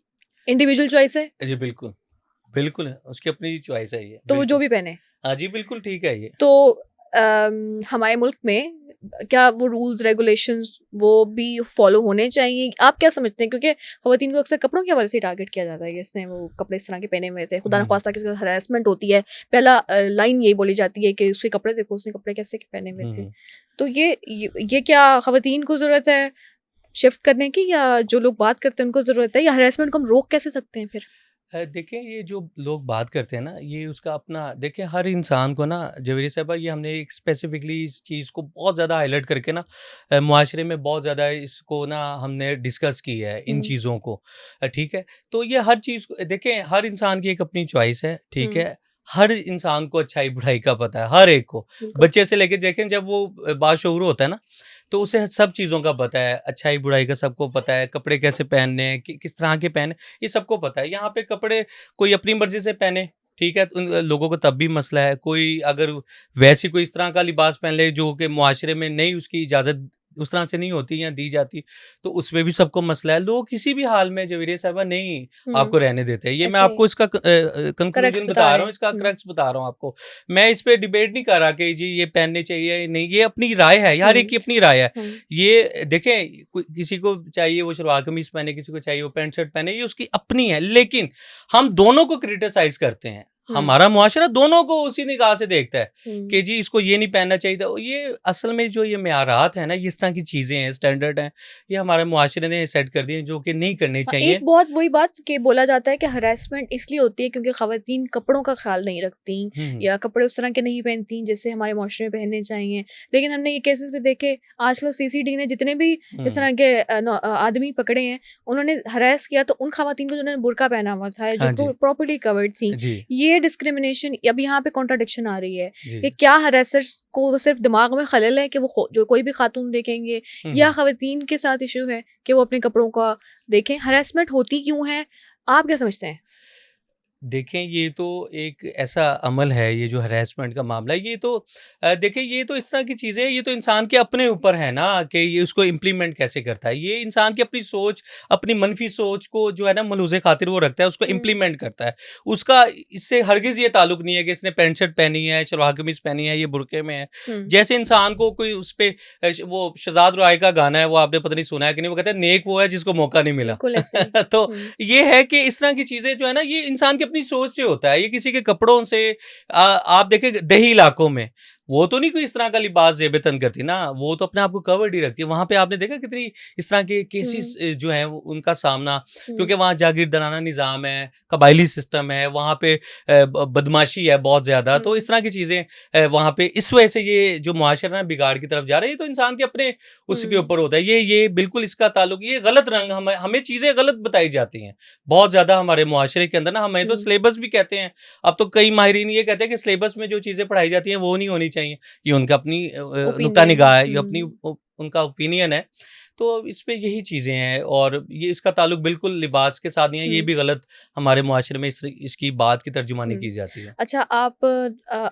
इंडिविजुअल चॉइस है, जी, बिल्कुल। बिल्कुल, उसकी अपनी चॉइस है ये, तो वो जो बिल्कुल। भी पहने। हाँ जी, बिल्कुल ठीक है ये। तो हमारे मुल्क में क्या वो रूल्स रेगुलेशंस वो भी फॉलो होने चाहिए? आप क्या समझते हैं? क्योंकि खवातीन को अक्सर कपड़ों के हवाले से टारगेट किया जाता है कि इसने वो कपड़े इस तरह के पहने हुए थे, खुदा न हुँ, खास्ता किसी का हरासमेंट होती है। पहला लाइन यही बोली जाती है कि उसके कपड़े देखो, उसने कपड़े कैसे के पहने हुए हुँ, थे। हुँ। तो ये क्या खवातीन को ज़रूरत है शिफ्ट करने की, या जो लोग बात करते हैं उनको ज़रूरत है, या हरासमेंट को हम रोक कैसे सकते हैं फिर? देखिए ये जो लोग बात करते हैं ना ये उसका अपना देखिए हर इंसान को ना जवेरी साहबा ये हमने एक स्पेसिफिकली इस चीज़ को बहुत ज़्यादा हाईलाइट करके ना मुआशरे में बहुत ज़्यादा इसको ना हमने डिस्कस की है इन हुँ, चीज़ों को। ठीक है। तो ये हर चीज़ को देखिए हर इंसान की एक अपनी चॉइस है। ठीक हुँ, है। हर इंसान को अच्छाई बुराई का पता है हर एक को। बिल्कुल। बच्चे से लेके देखें जब वो बाशऊर होता है ना तो उसे सब चीज़ों का पता है, अच्छाई बुराई का सबको पता है, कपड़े कैसे पहनने हैं, किस तरह के पहने, ये सबको पता है। यहाँ पे कपड़े कोई अपनी मर्ज़ी से पहने, ठीक है? तो उन लोगों को तब भी मसला है। कोई अगर वैसी कोई इस तरह का लिबास पहन ले जो कि मुआशरे में नहीं उसकी इजाज़त उस तरह से नहीं होती या दी जाती, तो उसमें भी सबको मसला है। लोग किसी भी हाल में जवेरिया साहिबा नहीं हुँ, आपको रहने देते। ये मैं ऐसे आपको इसका करेक्ट्स कंक्लूज़न बता बता रहे रहा हूँ, हैं। इसका हुँ, क्रक्स बता रहा हूँ आपको। मैं इस पे डिबेट नहीं कर रहा कि जी ये पहनने चाहिए या नहीं, ये अपनी राय है, हर एक हुँ, की अपनी राय है। हुँ, ये देखें किसी को चाहिए वो शलवार कमीज पहने, किसी को चाहिए वो पैंट शर्ट पहने, ये उसकी अपनी है। लेकिन हम दोनों को क्रिटिसाइज करते हैं। हुँ, हमारा मुआशरा दोनों को उसी निगाह से देखता है हुँ। कि जी इसको ये नहीं पहनना चाहिए था। ये असल में जो ये मेयारात है ना, ये इस तरह की चीजें हैं, स्टैंडर्ड हैं, ये हमारे मुआशरे ने सेट कर दिए हैं, जो कि नहीं करनी हाँ, एक चाहिए। बहुत वही बात कि बोला जाता है कि हरासमेंट इसलिए होती है क्योंकि ख़वातीन कपड़ों का ख़्याल नहीं रखती हम्म। या कपड़े उस तरह के नहीं पहनती जैसे हमारे माशरे में पहनने चाहिए। लेकिन हमने ये केसेस भी देखे आजकल सीसीडी ने जितने भी इस हम्म। तरह के आदमी पकड़े हैं, उन्होंने हरास किया तो उन ख़वातीन को जिन्होंने बुर्का पहना हुआ था या जो हाँ जी। प्रॉपर्ली कवर्ड थी। जी। ये डिस्क्रिमिनेशन अब यहाँ पे कॉन्ट्राडिक्शन आ रही है जी। कि क्या हरासर्स को वो सिर्फ दिमाग में खलल है कि वो जो कोई भी खातून देखेंगे या हम्म। ख़वातीन के साथ इशू है कि वो अपने कपड़ों का देखें, हरासमेंट होती क्यों है? आप क्या समझते हैं? देखें ये तो एक ऐसा अमल है, ये जो हरैसमेंट का मामला है, ये तो देखिए ये तो इस तरह की चीज़ें हैं, ये तो इंसान के अपने ऊपर है ना कि ये उसको इम्प्लीमेंट कैसे करता है। ये इंसान की अपनी सोच, अपनी मनफी सोच को जो है ना मलूज़े खातिर वो रखता है, उसको हुँ, इम्प्लीमेंट करता है। उसका इससे हरगिज़ ये ताल्लुक नहीं है कि इसने पैंट शर्ट पहनी है, शलवार कमीज़ पहनी है, ये बुर्के में है। हुँ, जैसे इंसान को कोई उस पे वो शहज़ाद रुआय का गाना है, वो आपने पता नहीं सुना है कि नहीं, वो कहते हैं नेक वो है जिसको मौका नहीं मिला। बिल्कुल ऐसे ही। तो हुँ, ये है कि इस तरह की चीज़ें जो है ना, ये इंसान की अपनी सोच से होता है। ये किसी के कपड़ों से आप देखें दही इलाकों में, वो तो नहीं कोई इस तरह का लिबास ज़ेब-ए-तन करती ना, वो तो अपने आप को कवर्ड ही रखती है। वहाँ पे आपने देखा कितनी इस तरह के केसेस हुँ, जो हैं वो उनका सामना, हुँ, क्योंकि वहाँ जागीरदाराना निज़ाम है, कबायली सिस्टम है, वहाँ पे ब बदमाशी है बहुत ज़्यादा, तो हुँ, इस तरह की चीज़ें वहाँ पे इस वजह से ये जो मुआशरा है बिगाड़ की तरफ जा रहा है। ये तो इंसान के अपने उसके हुँ, ऊपर होता है। ये बिल्कुल इसका ताल्लुक ये गलत रंग हमें हमें चीज़ें गलत बताई जाती हैं। बहुत ज़्यादा हमारे मुआशरे के अंदर ना हमें तो हुँ, सिलेबस भी कहते हैं। अब तो कई माहिरीन ये कहते हैं कि सिलेबस में जो चीज़ें पढ़ाई जाती हैं वो नहीं होनी चाहिए। ये उनका अपनी नुक्ता ओपिनियन निगाह है, ये अपनी हुँ, उनका ओपिनियन है। तो इस पे यही चीज़ें हैं और ये इसका ताल्लुक बिल्कुल लिबास के साथ नहीं है। ये हुँ, भी गलत हमारे मुआशरे में इसकी बात की तर्जुमानी हुँ। की जाती है। अच्छा आप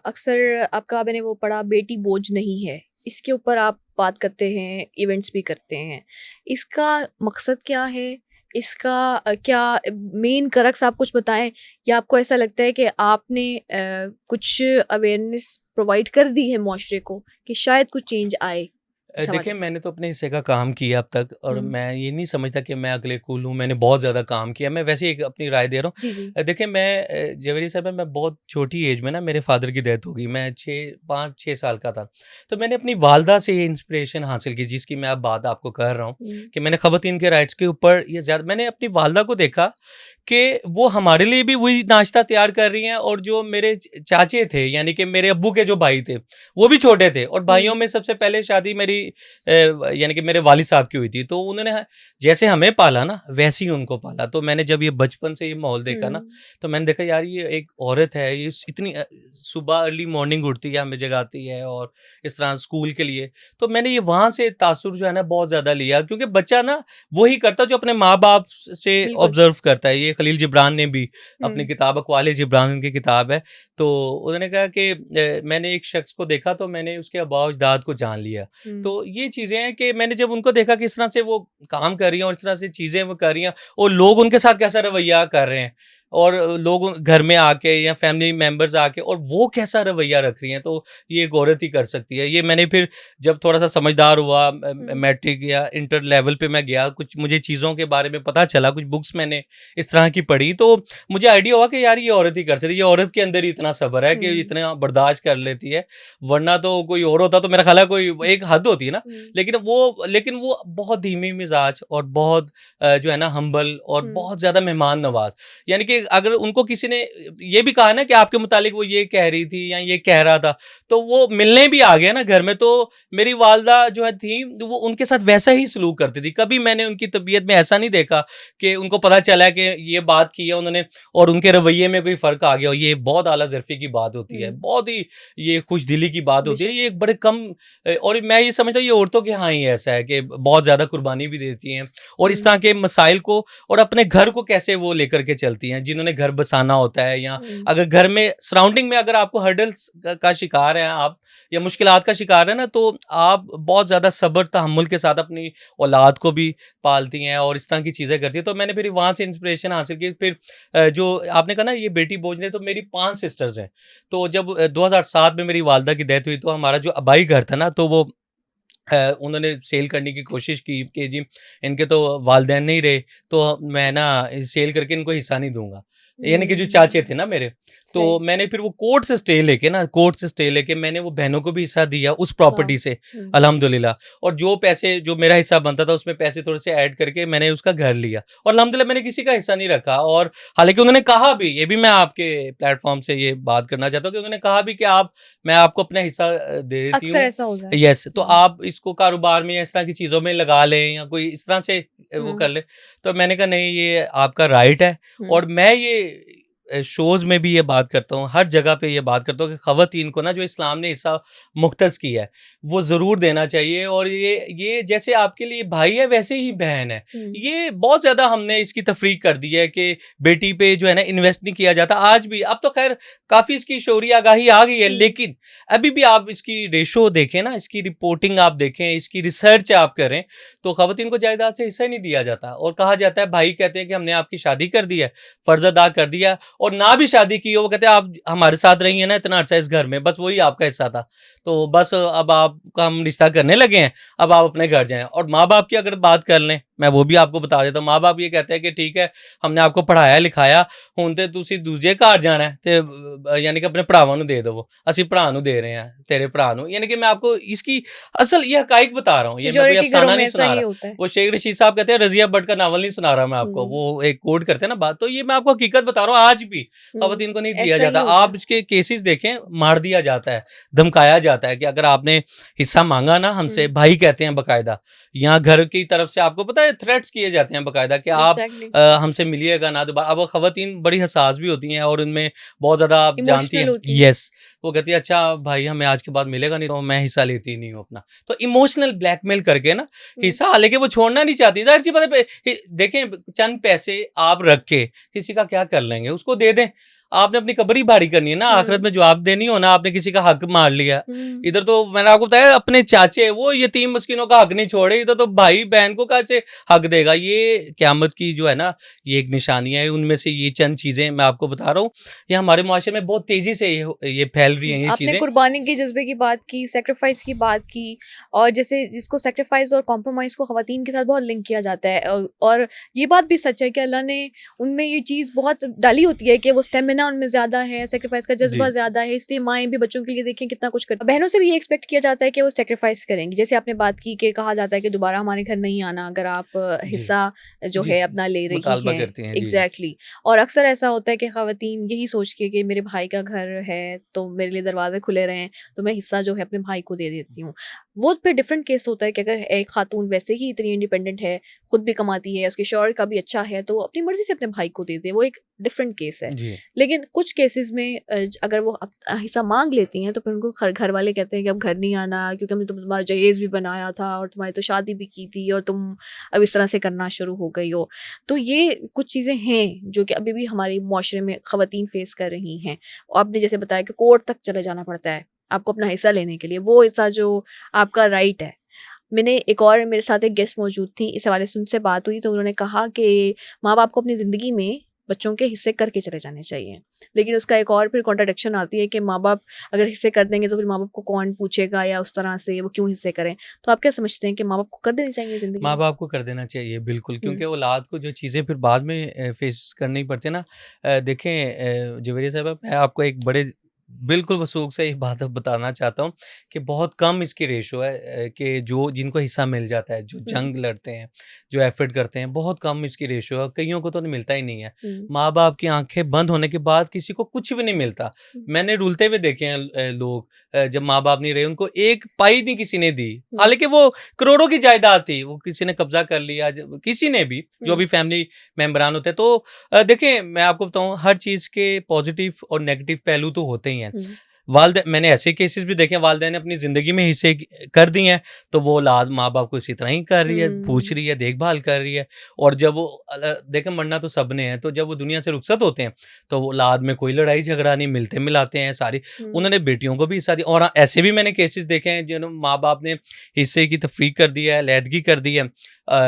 अक्सर आपका मैंने वो पढ़ा बेटी बोझ नहीं है, इसके ऊपर आप बात करते हैं, इवेंट्स भी करते हैं। इसका मकसद क्या है? इसका क्या मेन क्रक्स आप कुछ बताएँ या आपको ऐसा लगता है कि आपने कुछ अवेयरनेस प्रोवाइड कर दी है मुआशरे को कि शायद कुछ चेंज आए इस हवाले देखिए से? मैंने तो अपने हिस्से का काम किया अब तक और हुँ। मैं ये नहीं समझता कि मैं अगले कूल हूँ, मैंने बहुत ज़्यादा काम किया। मैं वैसे ही एक अपनी राय दे रहा जी, जी। हूँ। देखिए मैं जवेरी साहब मैं बहुत छोटी एज में ना मेरे फादर की डेथ हो गई। मैं 5-6 साल का था। तो मैंने अपनी वालदा से ये इंस्पिरेशन हासिल की जिसकी मैं अब बात आपको कर रहा हूँ हुँ, कि मैंने ख़वातीन के राइट्स के ऊपर ये ज़्यादा मैंने अपनी वालदा को देखा कि वो हमारे लिए भी वही नाश्ता तैयार कर रही हैं और जो मेरे चाचे थे यानी कि मेरे अब्बू के जो भाई थे, वो भी छोटे थे और भाइयों हुँ, में सबसे पहले शादी मेरी यानी कि मेरे वालिद साहब की हुई थी। तो उन्होंने जैसे हमें पाला ना, वैसे ही उनको पाला। तो मैंने जब ये बचपन से ये माहौल देखा ना, हुँ, तो मैंने देखा यार ये एक औरत है, ये इतनी सुबह अर्ली मॉर्निंग उठती है, हमें जगाती है और इस तरह स्कूल के लिए। तो मैंने ये वहाँ से तासुर जो है ना बहुत ज़्यादा लिया क्योंकि बच्चा ना वही करता जो अपने माँ-बाप से बिल्कुल। ऑब्ज़र्व करता है। ये खलील जिब्रान ने भी अपनी हुँ, किताब अक़वाल जिब्रान उनकी किताब है। तो उन्होंने कहा कि मैंने एक शख़्स को देखा तो मैंने उसके आबा-ओ-अजदाद को जान लिया। हुँ, तो ये चीज़ें हैं कि मैंने जब उनको देखा कि इस तरह से वो काम कर रही हैं और इस तरह से चीज़ें वो कर रही हैं और लोग उनके साथ कैसा रवैया कर रहे हैं और लोग घर में आके या फैमिली मेंबर्स आके और वो कैसा रवैया रख रही हैं, तो ये एक औरत ही कर सकती है। ये मैंने फिर जब थोड़ा-सा समझदार हुआ हुँ, मैट्रिक या इंटर लेवल पे मैं गया, कुछ मुझे चीज़ों के बारे में पता चला, कुछ बुक्स मैंने इस तरह की पढ़ी, तो मुझे आइडिया हुआ कि यार ये औरत ही कर सकती है। ये औरत के अंदर ही इतना सब्र है कि हुँ, इतना बर्दाश्त कर लेती है, वरना तो कोई और होता तो मेरा ख़्याल है कोई एक हद होती है ना, हुँ, लेकिन वो बहुत धीमी मिज़ाज और बहुत जो है ना हम्बल और हुँ, बहुत ज़्यादा मेहमान नवाज़। यानी कि अगर उनको किसी ने ये भी कहा ना कि आपके मुतालिक वो ये कह रही थी या ये कह रहा था, तो वो मिलने भी आ गया ना घर में, तो मेरी वालदा जो है थी, वो उनके साथ वैसा ही सलूक करती थी। कभी मैंने उनकी तबीयत में ऐसा नहीं देखा कि उनको पता चला कि ये बात की है उन्होंने और उनके रवैये में कोई फ़र्क आ गया हो। ये बहुत आला ज़रफ़ी की बात होती है, हुँ, बहुत ही ये खुशदिली की बात होती है। बेशक। ये एक बड़े कम और मैं ये समझता हूँ ये औरतों के यहाँ ही ऐसा है कि बहुत ज़्यादा कुर्बानी भी देती हैं और इस हुँ, तरह के मसाइल को और अपने घर को कैसे वो लेकर के चलती हैं, जिन्होंने घर बसाना होता है या हुँ, अगर घर में सराउंडिंग में अगर आपको हर्डल्स का शिकार हैं आप या मुश्किलात का शिकार है ना, तो आप बहुत ज़्यादा सब्र तहम्मुल के साथ अपनी औलाद को भी पालती हैं और इस तरह की चीज़ें करती हैं। तो मैंने फिर वहाँ से इंस्पिरेशन हासिल की। फिर जो आपने कहा ना ये बेटी बोझ ने, तो मेरी 5 सिस्टर्स हैं। तो जब 2007 में मेरी वालिदा की डेथ हुई, तो हमारा जो आबाई घर था ना, तो वो उन्होंने सेल करने की कोशिश की कि जी इनके तो वालिदैन नहीं रहे, तो मैं ना सेल करके इनको हिस्सा नहीं दूँगा। यानी कि जो चाचे थे हुँ, ना मेरे, तो सही। मैंने फिर वो कोर्ट से स्टे लेके मैंने वो बहनों को भी हिस्सा दिया उस वाह! प्रॉपर्टी से, हुँ, अल्हम्दुलिल्लाह। और जो पैसे जो मेरा हिस्सा बनता था उसमें पैसे थोड़े से ऐड करके मैंने उसका घर लिया और अल्हम्दुलिल्लाह मैंने किसी का हिस्सा नहीं रखा। और हालाँकि उन्होंने कहा भी, ये भी मैं आपके प्लेटफ़ॉर्म से ये बात करना चाहता हूँ कि उन्होंने कहा भी कि आप मैं आपको अपना हिस्सा दे देती अक्सर हूँ। ऐसा हो जाता है। यस, तो हुँ, आप इसको कारोबार में या इस तरह की चीज़ों में लगा लें या कोई इस तरह से वो हुँ, कर लें। तो मैंने कहा नहीं, ये आपका राइट है। हुँ, और मैं ये शोज़ में भी ये बात करता हूँ, हर जगह पे ये बात करता हूँ कि ख़वातीन को ना जो इस्लाम ने हिस्सा मुख्तस किया है, वो ज़रूर देना चाहिए। और ये जैसे आपके लिए भाई है वैसे ही बहन है। हुँ, ये बहुत ज़्यादा हमने इसकी तफ़रीक कर दी है कि बेटी पे जो है ना इन्वेस्ट नहीं किया जाता आज भी। अब तो ख़ैर काफ़ी इसकी शऊरी आगाही आ गई है, हुँ, लेकिन अभी भी आप इसकी रेशो देखें ना, इसकी रिपोर्टिंग आप देखें, इसकी रिसर्च आप करें, तो ख़वातीन को जायदाद से हिस्सा ही नहीं दिया जाता। और कहा जाता है, भाई कहते हैं कि हमने आपकी शादी कर दी है, फ़र्ज़ अदा कर दिया, और ना भी शादी की हो, वो कहते हैं आप हमारे साथ रही हैं ना इतना अरसा इस घर में, बस वही आपका हिस्सा था। तो बस अब आपका हम रिश्ता करने लगे हैं, अब आप अपने घर जाएँ। और माँ-बाप की अगर बात कर लें, मैं वो भी आपको बता देता हूँ, माँ-बाप ये कहते हैं कि ठीक है, हमने आपको पढ़ाया-लिखाया, ਹੁਣ ਤੇ ਤੁਸੀਂ ਦੂਜੇ ਘਰ ਜਾਣਾ ਹੈ ਤੇ यानी कि अपने ਭਰਾਵਾਂ ਨੂੰ दे दो, ਅਸੀਂ ਭਰਾ ਨੂੰ दे रहे हैं, तेरे भरा ਨੂੰ। यानी कि मैं आपको इसकी असल ये हकाइक बता रहा हूँ, ये मैं कोई मेजॉरिटी घरों अफ़साना में नहीं ऐसा सुना ही रहा। होता है। वो शेख रशीद साहब कहते हैं रज़िया भट्ट का नावल नहीं सुना रहा मैं आपको, हुँ, वो एक कोट करते हैं ना बात, तो ये मैं आपको हकीकत बता रहा हूँ। आज भी हुँ, ख़वातीन को नहीं दिया ऐसा ही जाता। होता है। आप इसके केसेस देखें, मार दिया जाता है, धमकाया जाता है कि अगर आपने हिस्सा माँगा ना हमसे, हुँ, भाई कहते हैं बाकायदा, यहाँ घर की तरफ से आपको पता है थ्रेट्स किए जाते हैं बाकायदा कि आप एग्ज़ैक्टली, हमसे मिलिएगा ना दोबारा। अब वो ख़वातीन बड़ी हसास भी होती हैं और उनमें बहुत ज़्यादा आप जानती इमोशनल हैं। होती हैं। यस, वो कहती है अच्छा भाई हमें आज के बाद मिलेगा नहीं तो मैं हिस्सा लेती ही नहीं हूँ अपना। तो इमोशनल ब्लैकमेल करके ना हुँ, हिस्सा, हालाँकि वो छोड़ना नहीं चाहती, ज़ाहिर-सी बात है। देखें, चंद पैसे आप रख के किसी का क्या कर लेंगे? उसको दे दें। आपने अपनी कब्र ही भारी करनी है ना, आखिरत हुँ, में जवाब देनी हो ना, आपने किसी का हक मार लिया। हुँ। इधर तो मैंने आपको बताया अपने चाचे, वो यतीम मिस्किनों का हक नहीं छोड़े, इधर तो भाई-बहन को कहाँ से हक देगा? ये क़यामत की जो है ना, ये एक निशानियाँ हैं, उनमें से ये चंद चीज़ें मैं आपको बता रहा हूँ। ये हमारे मुआशरे में बहुत तेज़ी से ये फैल रही हैं ये आपने चीज़ें। कुर्बानी के जज़्बे की बात की, सैक्रिफ़ाइस की बात की और जैसे जिसको सैक्रिफ़ाइस और कॉम्प्रोमाइज़ को ख़वातीन के साथ बहुत लिंक किया जाता है और ये बात भी सच है कि अल्लाह ने उनमें ये चीज़ बहुत डाली होती है कि वो स्टेमिना उनमें ज़्यादा है, सैक्रिफ़ाइस का जज़्बा जी, ज़्यादा है, इसलिए माएँ भी बच्चों के लिए देखें कितना कुछ करती हैं। बहनों से भी ये एक्सपेक्ट किया जाता है कि वो सैक्रिफ़ाइस करेंगी। जैसे आपने बात की कि कहा जाता है कि दोबारा हमारे घर नहीं आना अगर आप जी। हिस्सा जो जी, है जी। अपना ले रही मुतालबा हैं। करती हैं। जी, जी। एग्ज़ैक्टली। और अक्सर ऐसा होता है कि ख़वातीन यही सोच के कि मेरे भाई का घर है, तो मेरे लिए दरवाज़े खुले रहें, तो मैं हिस्सा जो है अपने भाई को दे देती हूँ। वो फिर डिफरेंट केस होता है कि अगर एक खातून वैसे ही इतनी इंडिपेंडेंट है, खुद भी कमाती है, उसके शौहर का भी अच्छा है, तो वो अपनी मर्ज़ी से अपने भाई को दे दे, वो एक डिफरेंट केस है। जी। लेकिन कुछ केसेस में अगर वो हिस्सा माँग लेती हैं, तो फिर उनको घर वाले कहते हैं कि अब घर नहीं आना क्योंकि हमने तो तुम्हारा जहेज़ भी बनाया था और तुम्हारी तो शादी भी की थी और तुम अब इस तरह से करना शुरू हो गई हो। तो ये कुछ चीज़ें हैं जो कि अभी भी हमारे मुआशरे में ख़वातीन फ़ेस कर रही हैं। और आपने जैसे बताया कि कोर्ट तक चले जाना पड़ता है, आपको अपना हिस्सा लेने के लिए, वो हिस्सा जो आपका राइट है। मैंने एक और मेरे साथ एक गेस्ट मौजूद थी, इस हवाले से उनसे बात हुई तो उन्होंने कहा कि माँ-बाप को अपनी ज़िंदगी में बच्चों के हिस्से करके चले जाने चाहिए। लेकिन उसका एक और फिर कॉन्ट्रडिक्शन आती है कि माँ-बाप अगर हिस्से कर देंगे तो फिर माँ-बाप को कौन पूछेगा या उस तरह से वो क्यों हिस्से करें? तो आप क्या समझते हैं कि माँ-बाप को कर देनी चाहिए ज़िंदगी में? माँ-बाप को कर देना चाहिए बिल्कुल, हुँ, क्योंकि औलाद को जो चीज़ें फिर बाद में फ़ेस करनी पड़ती है ना। देखें जवेरिया साहब, मैं आपको एक बड़े बिल्कुल वसूख से ये बात अब बताना चाहता हूँ कि बहुत कम इसकी रेशो है कि जो जिनको हिस्सा मिल जाता है, जो हुँ, जंग लड़ते हैं, जो एफर्ट करते हैं, बहुत कम इसकी रेशो है, कईयों को तो मिलता ही नहीं है। हुँ, माँ-बाप की आँखें बंद होने के बाद किसी को कुछ भी नहीं मिलता। हुँ, मैंने रुलते हुए देखे हैं लोग जब माँ-बाप नहीं रहे उनको एक पाई नहीं किसी ने दी। हुँ, हालाँकि वो करोड़ों की जायदाद थी, वो किसी ने कब्ज़ा कर लिया ज किसी ने भी, जो हुँ, भी फैमिली मेंबरान होते हैं। तो देखिए मैं आपको बताऊँ हर चीज़ के पॉज़िटिव और नेगेटिव पहलू तो होते ही हैं। हुँ, वालदे मैंने ऐसे केसेस भी देखे हैं वालिदैन ने अपनी ज़िंदगी में हिस्से कर दिए हैं, तो वो औलाद माँ-बाप को इसी तरह ही कर रही है, पूछ हुँ, रही है, देखभाल कर रही है और जब वो देखें मरना तो सबने है, तो जब वो दुनिया से रुखसत होते हैं, तो वो औलाद में कोई लड़ाई-झगड़ा नहीं, मिलते-मिलाते हैं सारी हुँ, उन्होंने बेटियों को भी हिस्सा दिया और हाँ, ऐसे भी मैंने केसेस देखे हैं जिन्हों माँ-बाप ने हिस्से की तफ़रीक कर दी है, अलहदगी कर दी है